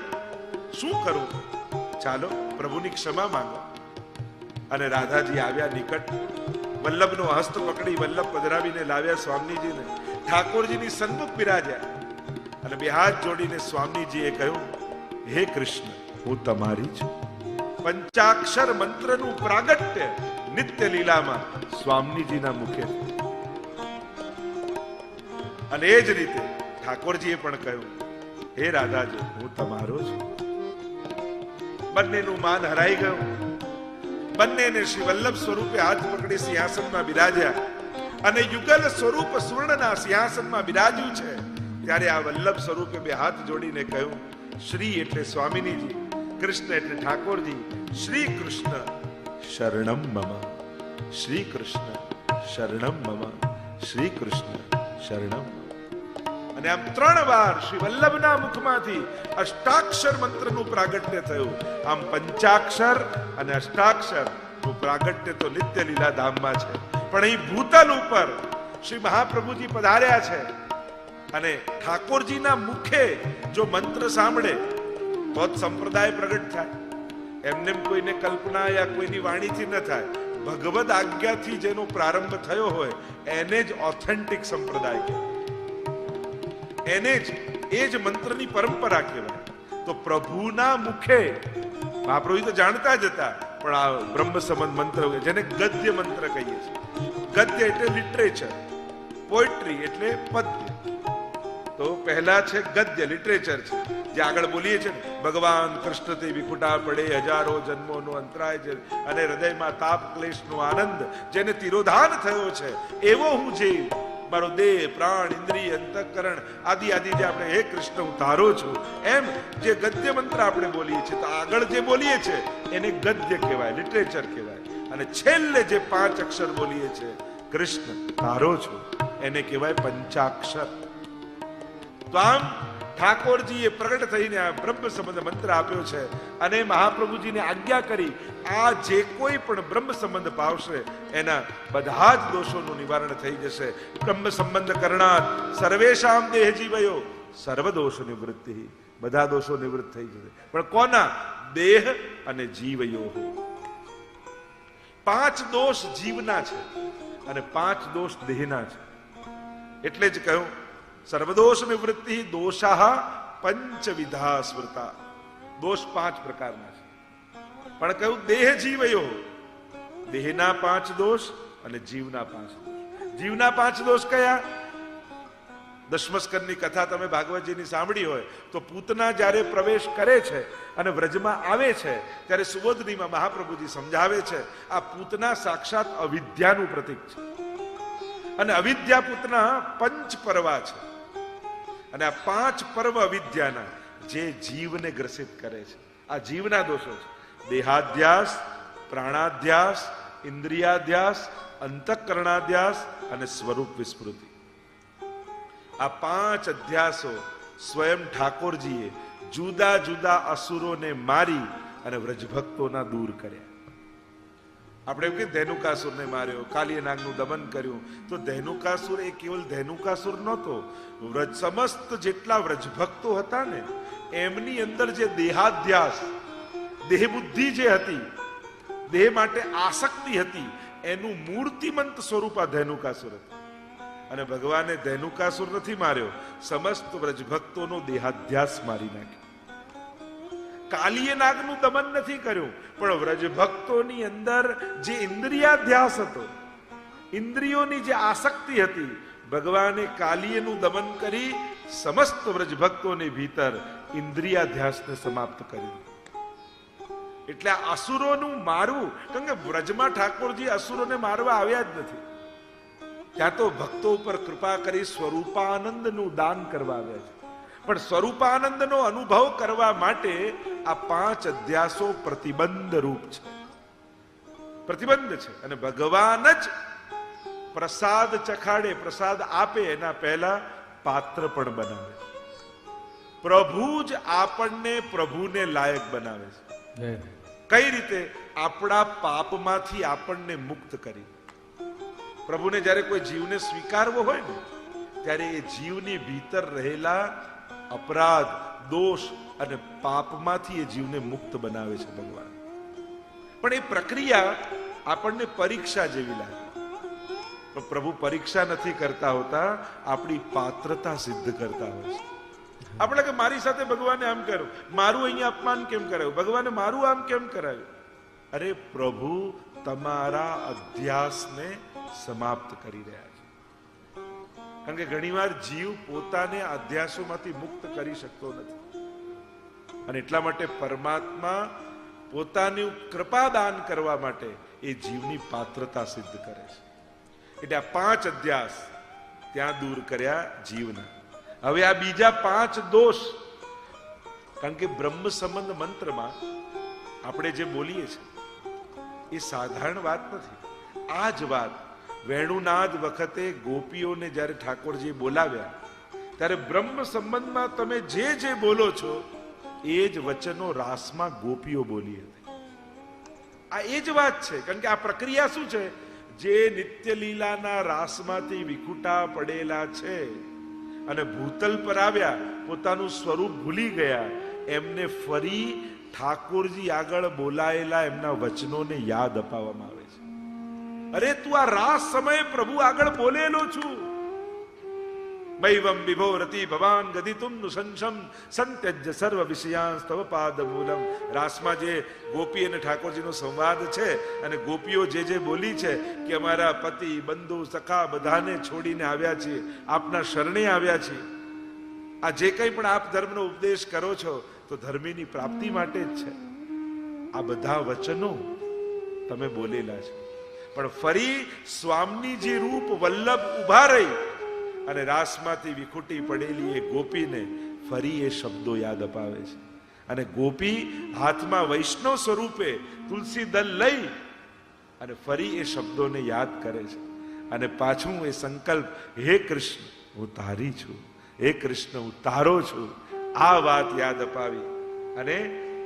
[SPEAKER 1] શું કરું? ચાલો પ્રભુની ક્ષમા માંગો. અને રાધાજી આવ્યા નિકટ, વલ્લભનો હસ્ત પકડી વલ્લભ પધરાવીને લાવ્યા સ્વામીજીને. ઠાકોરજીની સન્મુખ બિરાજ્યા અને બે હાથ જોડીને સ્વામીજીએ કહ્યું, હે કૃષ્ણ, હું તમારી છું. પંચાક્ષર મંત્રનું પ્રાગટ્ય નિત્ય લીલામાં સ્વામીજીના મુખે. અને એ જ રીતે ઠાકોરજીએ પણ કહ્યું, હે રાધાજી, હું તમારો છું. બંનેનું માન હરાઈ ગયું. બંનેને શ્રી વલ્લભ સ્વરૂપે હાથ પકડી સિંહાસનમાં બિરાજ્યા અને યુગલ સ્વરૂપ સુવર્ણના સિંહાસનમાં બિરાજ્યું છે ત્યારે આ વલ્લભ સ્વરૂપે બે હાથ જોડીને કહ્યું, શ્રી એટલે સ્વામિનીજી, કૃષ્ણ એટલે ઠાકોરજી, શ્રી કૃષ્ણ શરણમ મમ, શ્રી કૃષ્ણ શરણમ મમ, શ્રી કૃષ્ણ શરણમ. અને આમ 3 વાર શ્રી વલ્લભના મુખમાંથી અષ્ટાક્ષર મંત્રનું પ્રાગટ્ય થયું. આમ પંચાક્ષર અને અષ્ટાક્ષર નું પ્રાગટ્ય તો નિત્ય લીલા ધામમાં છે, પણ અહીં ભૂતલ ઉપર શ્રી મહાપ્રભુજી પધાર્યા છે. અને ઠાકોરજીના મુખે જો મંત્ર સાંભળે તો જ સંપ્રદાય પ્રગટ થાય. એમને કોઈને કલ્પના યા કોઈની વાણીથી ન થાય. ભગવદ આજ્ઞાથી જેનો પ્રારંભ થયો હોય એને જ ઓથેન્ટિક સંપ્રદાય કહેવાય, એને જ એ જ મંત્રની પરંપરા કહેવાય. તો પ્રભુના મુખે મહાપ્રભુ તો જાણતા જ હતા, પણ આ બ્રહ્મ સંબંધ મંત્ર જેને ગદ્ય મંત્ર કહીએ છીએ. ગદ્ય એટલે લિટરેચર, પોએટ્રી એટલે પદ્ય. તો પહેલા છે ગદ્ય, લિટરેચર છે, જે આગળ બોલીએ છીએ ને, ભગવાન કૃષ્ણથી વિખુટા પડે હજારો જન્મોનો અંતરાય છે, અને હૃદયમાં તાપ ક્લેશનો આનંદ જેને તિરોધાન થયો છે, એવો હું જીવ, મારો દેહ પ્રાણ ઇન્દ્રિય અંતઃકરણ આદિ આદિ જે આપણે હે કૃષ્ણ હું તારો છું, એમ જે ગદ્ય મંત્ર આપણે બોલીએ છીએ, તો આગળ જે બોલીએ છીએ એને ગદ્ય કહેવાય, લિટરેચર કહેવાય. અને છેલ્લે જે 5 અક્ષર બોલીએ છીએ કૃષ્ણ તારો છું, એને કહેવાય પંચાક્ષર. તો આમ ઠાકોરજીએ પ્રગટ થઈને આ બ્રહ્મ સંબંધ મંત્ર આપ્યો છે, અને મહાપ્રભુજીને આજ્ઞા કરી આ જે કોઈ પણ બ્રહ્મ સંબંધ પાવશે એના બધા જ દોષોનું નિવારણ થઈ જશે. બ્રહ્મ સંબંધ કરણાત સર્વેશામ દેહ જીવયો સર્વ દોષ નિવૃત્તિ, બધા દોષો નિવૃત્ત થઈ જશે. પણ કોના? દેહ અને જીવયો. 5 દોષ જીવના છે અને 5 દોષ દેહના છે. એટલે જ કહ્યું સર્વદોષ નિવૃત્તિ દોષાઃ પંચવિધા સ્મૃતા. દોષ 5 પ્રકારના છે, પણ કહ્યું દેહ જીવયો, દેહના 5 દોષ અને જીવના 5 દોષ. જીવના 5 દોષ કયા? દશમસ્કંદની કથા તમે ભાગવતજીની સાંભળી હોય તો પૂતના જ્યારે પ્રવેશ કરે છે અને વ્રજમાં આવે છે ત્યારે સુબોધનીમાં મહાપ્રભુજી સમજાવે છે આ પૂતના સાક્ષાત અવિદ્યાનું પ્રતીક છે, અને અવિદ્યા પૂતના 5 પર્વા છે. અને આ 5 પર્વ અવિદ્યાના જે જીવને ગ્રસિત કરે છે, આ જીવના દોષો છે. દેહાધ્યાસ, પ્રાણાધ્યાસ, ઇન્દ્રિયાધ્યાસ, અંતઃકરણાધ્યાસ અને સ્વરૂપ વિસ્મૃતિ. આ 5 અધ્યાસો સ્વયં ઠાકોરજીએ જુદા જુદા અસુરોને મારી અને વ્રજભક્તોના દૂર કર્યા. આપણે એમ કે ધેનુકાસુરને માર્યો, કાલિયનાગનું દમન કર્યું, તો ધેનુકાસુર એ કેવલ ધેનુકાસુર નહોતો. સમસ્ત જેટલા વ્રજભક્તો હતા ને એમની અંદર જે દેહાધ્યાસ, દેહ બુદ્ધિ જે હતી, દેહ માટે આસક્તિ હતી, એનું મૂર્તિમંત સ્વરૂપ આ ધેનુકાસુર હતું. અને ભગવાને ધેનુકાસુર નથી માર્યો, સમસ્ત વ્રજભક્તોનો દેહાધ્યાસ મારી નાખ્યો. કાલિયનાગનું દમન નથી કર્યું, પણ વ્રજભક્તોની અંદર જે ઇન્દ્રિયાધ્યાસ હતો, ઇન્દ્રિયોની જે આસક્તિ હતી, ભગવાને કાલિયનું દમન કરી સમસ્ત વ્રજભક્તોની ભીતર ઇન્દ્રિયાધ્યાસને સમાપ્ત કર્યું. એટલે આ અસુરોનું મારવું, કારણ કે વ્રજમાં ઠાકોરજી અસુરોને મારવા આવ્યા જ નથી, ત્યાં તો ભક્તો ઉપર કૃપા કરી સ્વરૂપાનંદનું દાન કરવા આવ્યા છે. પણ સ્વરૂપાનંદનો અનુભવ કરવા માટે આ 5 અધ્યાસો પ્રતિબંધ રૂપ છે, પ્રતિબંધ છે. અને ભગવાન જ પ્રસાદ ચખાડે, પ્રસાદ આપે એના પહેલા પાત્ર પણ બનાવે. પ્રભુ જ આપણને પ્રભુને લાયક બનાવે છે. કઈ રીતે? આપણા પાપમાંથી આપણને મુક્ત કરી. પ્રભુને જ્યારે કોઈ જીવને સ્વીકારવો હોય ને ત્યારે એ જીવની ભીતર રહેલા અપરાધ, દોષ અને પાપમાંથી એ જીવને મુક્ત બનાવે છે ભગવાન. પણ એ પ્રક્રિયા આપણને પરીક્ષા જેવી લાગે. પણ પ્રભુ પરીક્ષા નથી કરતા હોતા, આપણી પાત્રતા સિદ્ધ કરતા હોય છે. આપણે કે મારી સાથે ભગવાને આમ કર્યું, મારું અહીંયા અપમાન કેમ કરાયું, ભગવાને મારું આમ કેમ કરાયું? અરે પ્રભુ તમારા અધ્યાસને સમાપ્ત કરી રહ્યા છે. કારણ કે ઘણીવાર જીવ પોતાને અધ્યાસોમાંથી મુક્ત કરી શકતો નથી, અને એટલા માટે પરમાત્મા પોતાની કૃપા દાન કરવા માટે એ જીવની પાત્રતા સિદ્ધ કરે છે. એટલે આ 5 અધ્યાસ ત્યાં દૂર કર્યા જીવના. હવે આ બીજા 5 દોષ, કારણ કે બ્રહ્મ સંબંધ મંત્રમાં આપણે જે બોલીએ છીએ એ સાધારણ વાત નથી. આ જ વાત વેણુનાદ વખતે ગોપીઓને જ્યારે ઠાકોરજી બોલાવ્યા ત્યારે બ્રહ્મ સંબંધમાં તમે જે જે બોલો છો એ જ વચનો રાસમાં ગોપીઓ બોલી હતી. આ એ જ વાત છે. કારણ કે આ પ્રક્રિયા શું છે? જે નિત્ય લીલાના રાસમાંથી વિખૂટા પડેલા છે અને ભૂતલ પર આવ્યા, પોતાનું સ્વરૂપ ભૂલી ગયા, એમને ફરી ઠાકોરજી આગળ બોલાયેલા એમના વચનોને યાદ અપાવવામાં આવે છે. અરે તું આ રાસ સમયે પ્રભુ આગળ બોલેલો છું. મૈવમ વિભોરતિ ભવાન ગદિતુમ નુસંશમ સંત્યજ્ય સર્વ વિષયાંસ્તવ પાદમૂલમ. રાસમાં જે ગોપી અને ઠાકોરજીનો સંવાદ છે અને ગોપીઓ જે જે બોલી છે કે અમારા પતિ બંધુ સખા બધાને છોડીને આવ્યા છીએ, આપના શરણે આવ્યા છીએ. આ જે કંઈ પણ આપ ધર્મનો ઉપદેશ કરો છો તો ધર્મીની પ્રાપ્તિ માટે જ છે. આ બધા વચનો તમે બોલેલા છે. પણ ફરી સ્વામીજી રૂપ વલ્લભ ઉભા રહી અને રાસમાંથી વિખૂટી પડેલી એ ગોપીને ફરી એ શબ્દો યાદ અપાવે છે. અને ગોપી હાથમાં વૈષ્ણવ સ્વરૂપે તુલસી દલ લઈ અને ફરી એ શબ્દોને યાદ કરે છે. અને પાછું એ સંકલ્પ, હે કૃષ્ણ હું તારી છું, હે કૃષ્ણ હું તારો છું, આ વાત યાદ અપાવી અને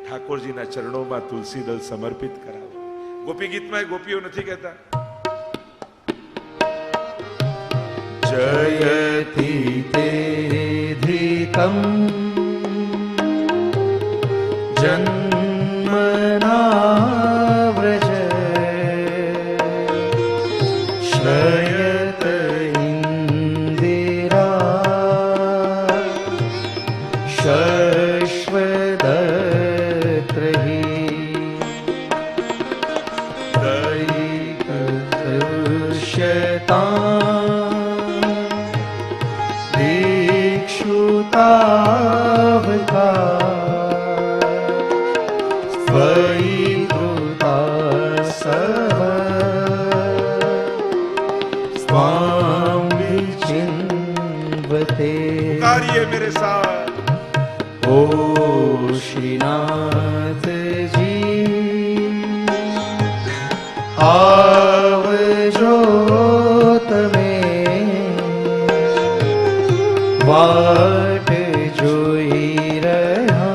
[SPEAKER 1] ઠાકોરજીના ચરણોમાં તુલસી દલ સમર્પિત કરાવે. ગોપી ગીતમાં ગોપીઓ નથી કહેતા
[SPEAKER 2] જયતિ તેરે ધ્રિકમ જન્મના વ્રજ શયત ઇન્દિરા શશ્વદત્રહી દૈકૃષ્યતા
[SPEAKER 1] मेरे साथ
[SPEAKER 2] ओ श्रीनाथ जी आवजो तमे वाट जोई રહ્યા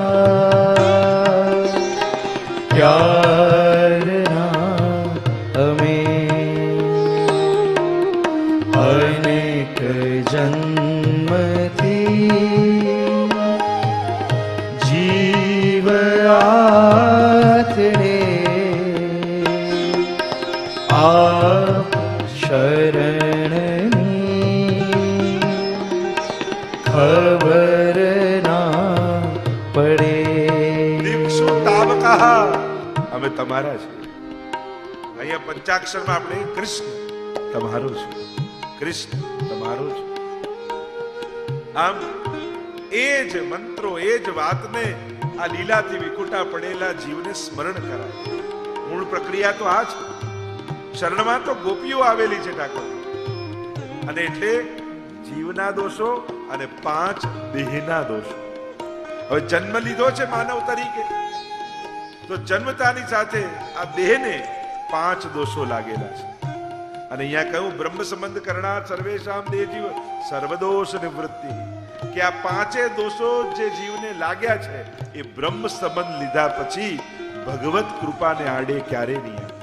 [SPEAKER 2] ક્યારના અમે અનેક ખબર ના પડે.
[SPEAKER 1] અમે તમારા છીએ. અહીંયા પંચાક્ષરમાં આપણે કૃષ્ણ તમારો છે, કૃષ્ણ તમારો છે. આમ એ જ મંત્રો, એ જ વાતને આ લીલાથી વિખૂટા પડેલા જીવને સ્મરણ કરાય. મૂળ પ્રક્રિયા તો આ છે. શરણમાં તો ગોપીઓ આવેલી છે ઠાકોર, અને એટલે જીવના દોષો અને 5 દેહના દોષો. હવે જન્મ લીધો છે માનવ તરીકે, તો જન્મતાની સાથે આ દેહને 5 દોષો લાગેલા છે. અને અહીંયા કહ્યું બ્રહ્મ સંબંધ કરણા સર્વેશામ દેહ જીવ સર્વદોષ નિવૃત્તિ, કે આ 5 દોષો જે જીવને લાગ્યા છે એ બ્રહ્મ સંબંધ લીધા પછી ભગવત કૃપાને આડે ક્યારે નહીં આવે,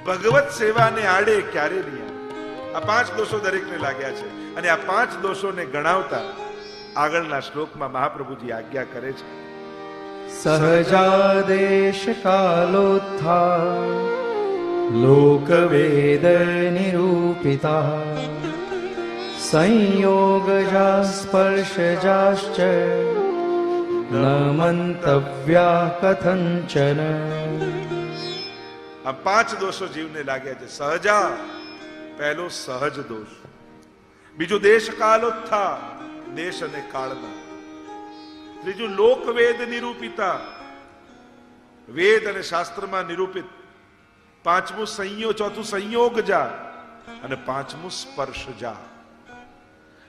[SPEAKER 1] ભગવત સેવાને આડે ક્યારે નહીં આવે. આ 5 દોષો દરેકને લાગ્યા છે. અને આ 5 દોષોને ગણાવતા આગળના શ્લોકમાં મહાપ્રભુજી આજ્ઞા કરે છે.
[SPEAKER 2] સહજાદેશ કાલોત્થા લોકવેદ નિરૂપિતા સંયોગજા સ્પર્શજાશ્ચ ન મંતવ્યા કથંચન.
[SPEAKER 1] આ 5 દોષો જીવને લાગ્યા છે. સહજા, પહેલો સહજ દોષ. બીજું દેશ કાલોત્થા, દેશ અને કાળના. ત્રીજું લોકવેદ નિરૂપિતા, વેદ અને શાસ્ત્રમાં નિરૂપિત. 5મું ચોથું સંયોગજા અને 5મું સ્પર્શજા.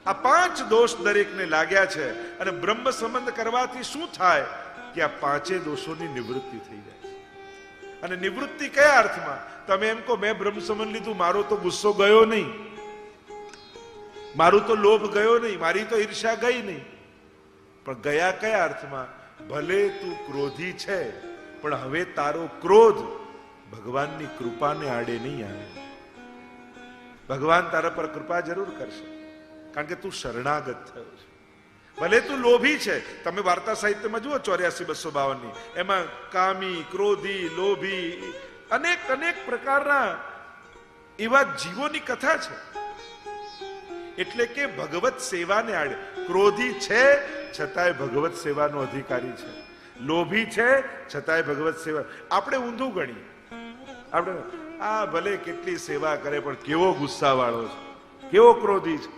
[SPEAKER 1] આ 5 દોષ દરેકને લાગ્યા છે અને બ્રહ્મ સંબંધ કરવાથી શું થાય કે આ 5 દોષોની નિવૃત્તિ થઈ જાય છે. અને નિવૃત્તિ કયા અર્થમાં? તમે એમ કહો મેં બ્રહ્મ સંબંધ લીધું, મારો તો ગુસ્સો ગયો નહીં, મારું તો લોભ ગયો નહીં, મારી તો ઈર્ષ્યા ગઈ નહીં. પણ ગયા કયા અર્થમાં? ભલે તું ક્રોધી છે પણ હવે તારો ક્રોધ ભગવાનની કૃપાને આડે નહીં આવે. ભગવાન તારા પર કૃપા જરૂર કરશે, કારણ કે તું શરણાગત થયો છે. ભલે તું લોભી છે, તમે વાર્તા સાહિત્યમાં જુઓ 84-252 ની, એમાં કામી, ક્રોધી, લોભી, અનેક અનેક પ્રકારના એવા જીવોની કથા છે. એટલે કે ભગવત સેવાને આડે. ક્રોધી છે છતાંય ભગવત સેવાનો અધિકારી છે, લોભી છે છતાંય ભગવત સેવા. આપણે ઊંધું ગણીએ, આપણે આ ભલે કેટલી સેવા કરે પણ કેવો ગુસ્સા વાળો છે, કેવો ક્રોધી છે.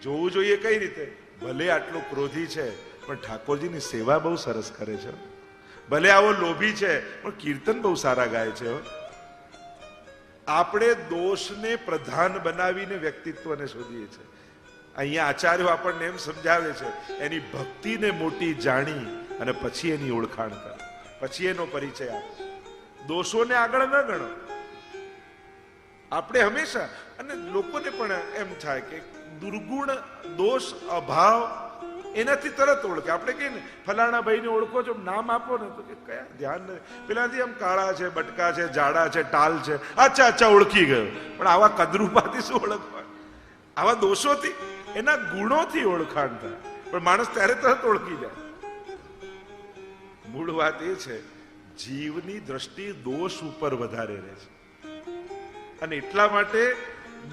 [SPEAKER 1] જોવું જોઈએ કઈ રીતે? ભલે આટલો ક્રોધી છે પણ ઠાકોરજીની સેવા બહુ સરસ કરે છે. ભલે આવો લોભી છે પણ કીર્તન બહુ સારા ગાય છે. આપણે દોષને પ્રધાન બનાવીને વ્યક્તિત્વને શોધીએ છીએ. અહીંયા આચાર્યો આપણને એમ સમજાવે છે, એની ભક્તિને મોટી જાણી અને પછી એની ઓળખાણ કરો, પછી એનો પરિચય આપો. દોષોને આગળ ન ગણો. આપણે હંમેશા, અને લોકોને પણ એમ થાય કે દુર્ગુણ, દોષ, અભાવ એનાથી તરત ઓળખે. આપણે કહીએ ને ફલાણા ભાઈને ઓળખો છો, નામ આપો ને તો કે કયા ધ્યાન નથી, પેલાથી આમ કાળા છે, બટકા છે, જાડા છે, ટાલ છે, અચ્છા અચ્છા ઓળખી ગયો. પણ આવા કદરૂપાથી શું ઓળખવા? આવા દોષોથી, એના ગુણોથી ઓળખાણ થાય. પણ માણસ ત્યારે તરત ઓળખી જાય. મૂળ વાત એ છે, જીવની દ્રષ્ટિ દોષ ઉપર વધારે રહે છે. અને એટલા માટે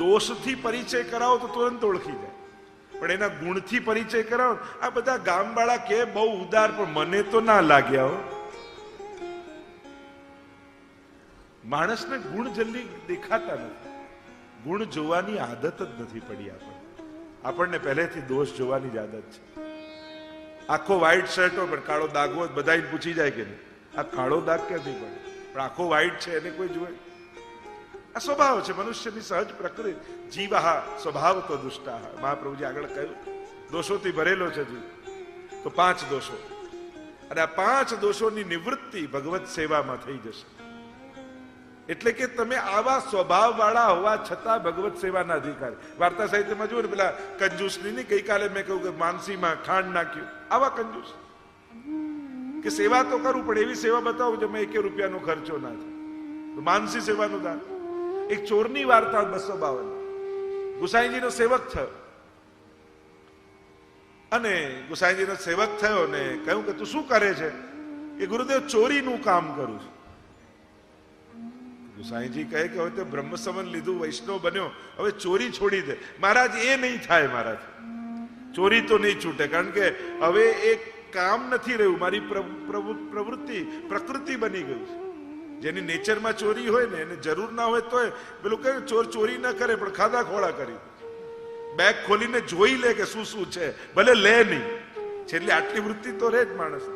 [SPEAKER 1] દોષથી પરિચય કરાવો તો તુરંત ઓળખી જાય. પણ એના ગુણથી પરિચય કરાવો. આ બધા ગામવાળા કે બહુ ઉદાર, પણ મને તો ના લાગ્યા હો. માણસને ગુણ જલ્દી દેખાતા નથી. ગુણ જોવાની આદત જ નથી પડી આપણને પહેલેથી દોષ જોવાની જ આદત છે. આખો વ્હાઈટ શર્ટ હોય પણ કાળો દાગ હોય, બધા પૂછી જાય કે નહીં આ કાળો દાગ ક્યાંથી પડે? પણ આખો વ્હાઈટ છે એને કોઈ જોવે? આ સ્વભાવ છે મનુષ્યની સહજ પ્રકૃતિ. જીવઃ સ્વભાવતો દુષ્ટાઃ. મહાપ્રભુજી આગળ કહ્યું દોષોથી ભરેલો છે જીવ. તો 5 દોષો, અને આ 5 દોષોની નિવૃત્તિ ભગવત સેવામાં થઈ જશે. એટલે કે તમે આવા સ્વભાવ વાળા હોવા છતાં ભગવત સેવાના અધિકારી. વાર્તા સાહિત્યમાં જુઓ ને પેલા કંજૂસની નહીં, ગઈકાલે મેં કહ્યું કે માનસીમાં ખાંડ નાખ્યું, આવા કંજૂસ કે સેવા તો કરું પણ એવી સેવા બતાવું જેમાં 1 રૂપિયાનો ખર્ચો ના થાય. માનસી સેવાનું દાન. એક ચોરની વાર્તા 252. ગુસાઈજીનો સેવક થયો અને ગુસાઈજીનો સેવક થયો ને કહ્યું કે તું શું કરે છે? કે ગુરુદેવ ચોરીનું કામ કરું છું. ગુસાઈજી કહે કે હવે તે બ્રહ્મ સંબંધ લીધું, વૈષ્ણવ બન્યો, હવે ચોરી છોડી દે. મહારાજ એ નહીં થાય, મારાથી ચોરી તો નહીં છૂટે, કારણ કે હવે એક કામ નથી રહ્યું, મારી પ્રકૃતિ બની ગયું છે. જેની નેચરમાં ચોરી હોય ને એને જરૂર ના હોય તો પેલું કહે ચોર ચોરી ના કરે પણ ખાધા ખોળા કરી, બેગ ખોલીને જોઈ લે કે શું શું છે, ભલે લે નહીં, છેલ્લે આટલી વૃત્તિ તો રહે જ માણસ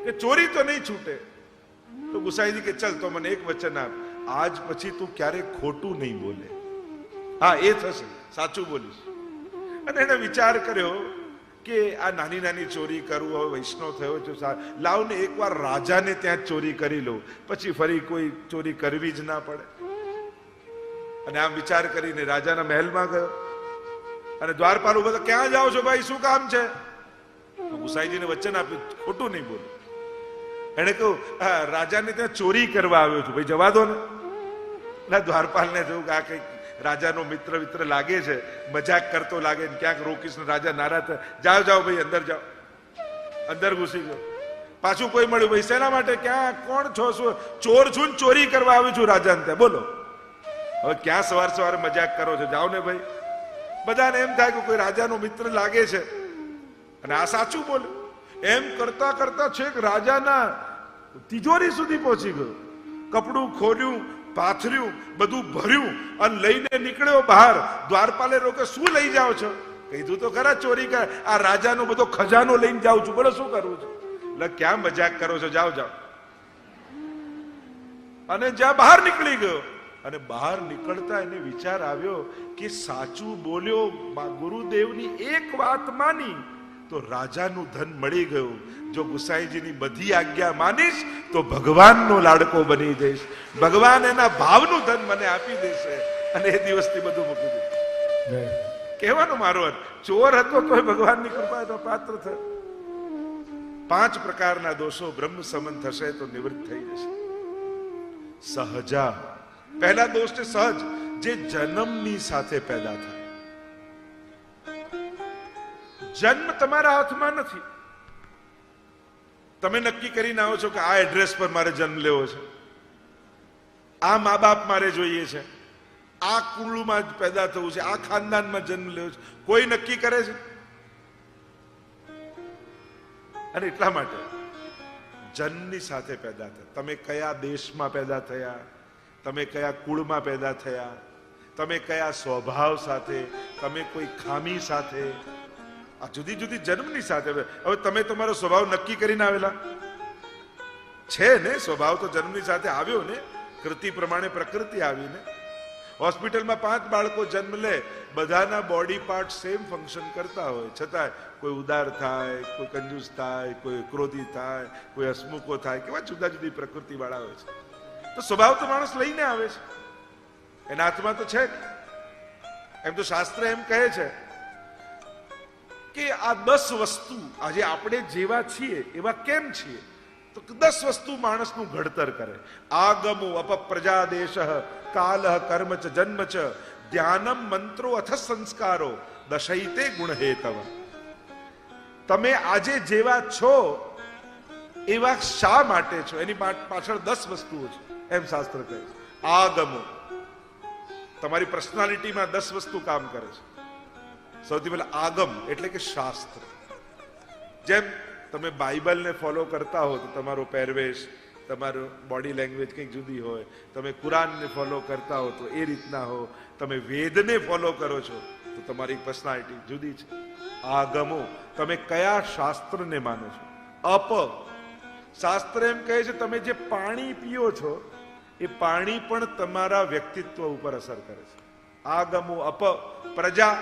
[SPEAKER 1] કે ચોરી તો નહીં છૂટે. તો ગુસાઈજી કે ચલ તો મને એક વચન આપ, આજ પછી તું ક્યારે ખોટું નહીં બોલે. હા એ થશે, સાચું બોલીશ. અને એને વિચાર કર્યો કે આ નાની નાની ચોરી કરું, હવે વૈષ્ણવ થયો છું, લાવ ને એકવાર રાજાને ત્યાં ચોરી કરી લઉં, પછી ફરી કોઈ ચોરી કરવી જ ના પડે. અને આમ વિચાર કરીને રાજાના મહેલમાં ગયો અને દ્વારપાલ ઉભા, ક્યાં જાઓ છો ભાઈ, શું કામ છે? ગુસાઈજીને વચન આપ્યું ખોટું નહીં બોલું. એને કહ્યું રાજાને ત્યાં ચોરી કરવા આવ્યો છું, ભાઈ જવા દો ને. દ્વારપાલને થયું કે આ કઈક રાજાનો મિત્ર લાગે છે, મજાક કરતો લાગે ને ક્યાંક રોકીશ ને રાજા નારાજ થાય. જાઓ જાઓ ભાઈ અંદર જાઓ. અંદર ઘૂસી ગયો. પાછું કોઈ મળ્યું, ભાઈ શેના માટે, ક્યાં, કોણ છો? શું? ચોર છું ને ચોરી કરવા આવ્યો છું રાજાને ત્યાં. બોલો હવે ક્યાં સવાર સવારે મજાક કરો છો, જાઓ ને ભાઈ. બધાને એમ થાય કે કોઈ રાજાનો મિત્ર લાગે છે અને આ સાચું બોલે. એમ કરતા કરતા છેક રાજાના તિજોરી સુધી પહોંચી ગયો. કપડું ખોલ્યું, પાથર્યું, બધું ભર્યું અને લઈને નીકળ્યો બહાર. દ્વારપાલે રોકે, શું લઈ જાઓ છો? કીધું તો ખરા ચોરી કરે. આ રાજાનો બધો ખજાનો લઈને જાઉં છું. બોલો શું કરવું છે? એટલે ક્યાં મજાક કરો છો, જાઓ જાઓ. અને જ્યાં બહાર નીકળી ગયો અને બહાર નીકળતા એને વિચાર આવ્યો કે સાચું બોલ્યો, ગુરુદેવની એક વાત માની તો રાજાનું ધન મળી ગયું. જો ગુસાઈજીની બધી આજ્ઞા માનીશ તો ભગવાનનો લાડકો બની જઈશ, ભગવાન એના ભાવનું ધન મને આપી દેશે. અને એ દિવસથી બધું મૂકી દીધું. કહેવાનો મારો અર્થ, ચોર હતો તોય ભગવાનની કૃપાનો પાત્ર થયો. 5 પ્રકારના દોષો બ્રહ્મ સમન થશે તો નિવૃત્ત થઈ જશે. સહજા, પહેલા દોષ છે સહજ, જે જન્મની સાથે પેદા થાય. જન્મ તમારા હાથમાં નથી. તમે નક્કી કરીને આવો છો કે આ એડ્રેસ પર મારે જન્મ લેવો છે, આ મા બાપ મારે જોઈએ છે, આ કુળમાં જ પેદા થવું છે, આ ખાનદાનમાં જન્મ લેવો છે. કોઈ નક્કી કરે છે? અને એટલા માટે જન્મની સાથે પેદા થયા. તમે કયા દેશમાં પેદા થયા, તમે કયા કુળમાં પેદા થયા, તમે કયા સ્વભાવ સાથે, તમે કોઈ ખામી સાથે, આ જુદી જુદી જન્મની સાથે. હવે તમે તમારો સ્વભાવ નક્કી કરીને આવેલા છે ને? સ્વભાવ તો જન્મની સાથે આવ્યો ને, કૃતિ પ્રમાણે પ્રકૃતિ આવીને. હોસ્પિટલમાં 5 બાળકો જન્મ લે, બધાના બોડી પાર્ટ સેમ ફંક્શન કરતા હોય, છતાં કોઈ ઉદાર થાય, કોઈ કંજૂસ થાય, કોઈ ક્રોધી થાય, કોઈ હસમુખો થાય, કેવા જુદા જુદી પ્રકૃતિ વાળા હોય છે. તો સ્વભાવ તો માણસ લઈને આવે છે, એના હાથમાં તો છે. એમ તો શાસ્ત્ર એમ કહે છે કે આ 10 વસ્તુ, આજે આપણે જેવા છીએ એવા કેમ છીએ, તો 10 વસ્તુ માણસનું ઘડતર કરે. આગમો અપપ્રજાદેશ કાલ કર્મ ચ જન્મ ચ ધ્યાનમ મંત્રો અથ સંસ્કારો દશૈતે ગુણ હેતવ. તમે આજે જેવા છો એવા શા માટે છો, એની પાછળ 10 વસ્તુઓ છે, એમ શાસ્ત્ર કહે છે. આગમો, તમારી પર્સનાલિટીમાં 10 વસ્તુ કામ કરે છે. સૌથી પહેલા આગમ એટલે કે શાસ્ત્ર. જેમ તમે બાઇબલને ફોલો કરતા હો તો તમારો પહેરવેશ, તમારો બોડી લેંગ્વેજ કંઈક જુદી હોય. તમે કુરાનને ફોલો કરતા હો તો એ રીતના હો. તમે વેદને ફોલો કરો છો તો તમારી પર્સનાલિટી જુદી છે. આગમો, તમે કયા શાસ્ત્રને માનો છો. અપ, શાસ્ત્ર એમ કહે છે તમે જે પાણી પીઓ છો એ પાણી પણ તમારા વ્યક્તિત્વ ઉપર અસર કરે છે. આગમો અપ પ્રજા,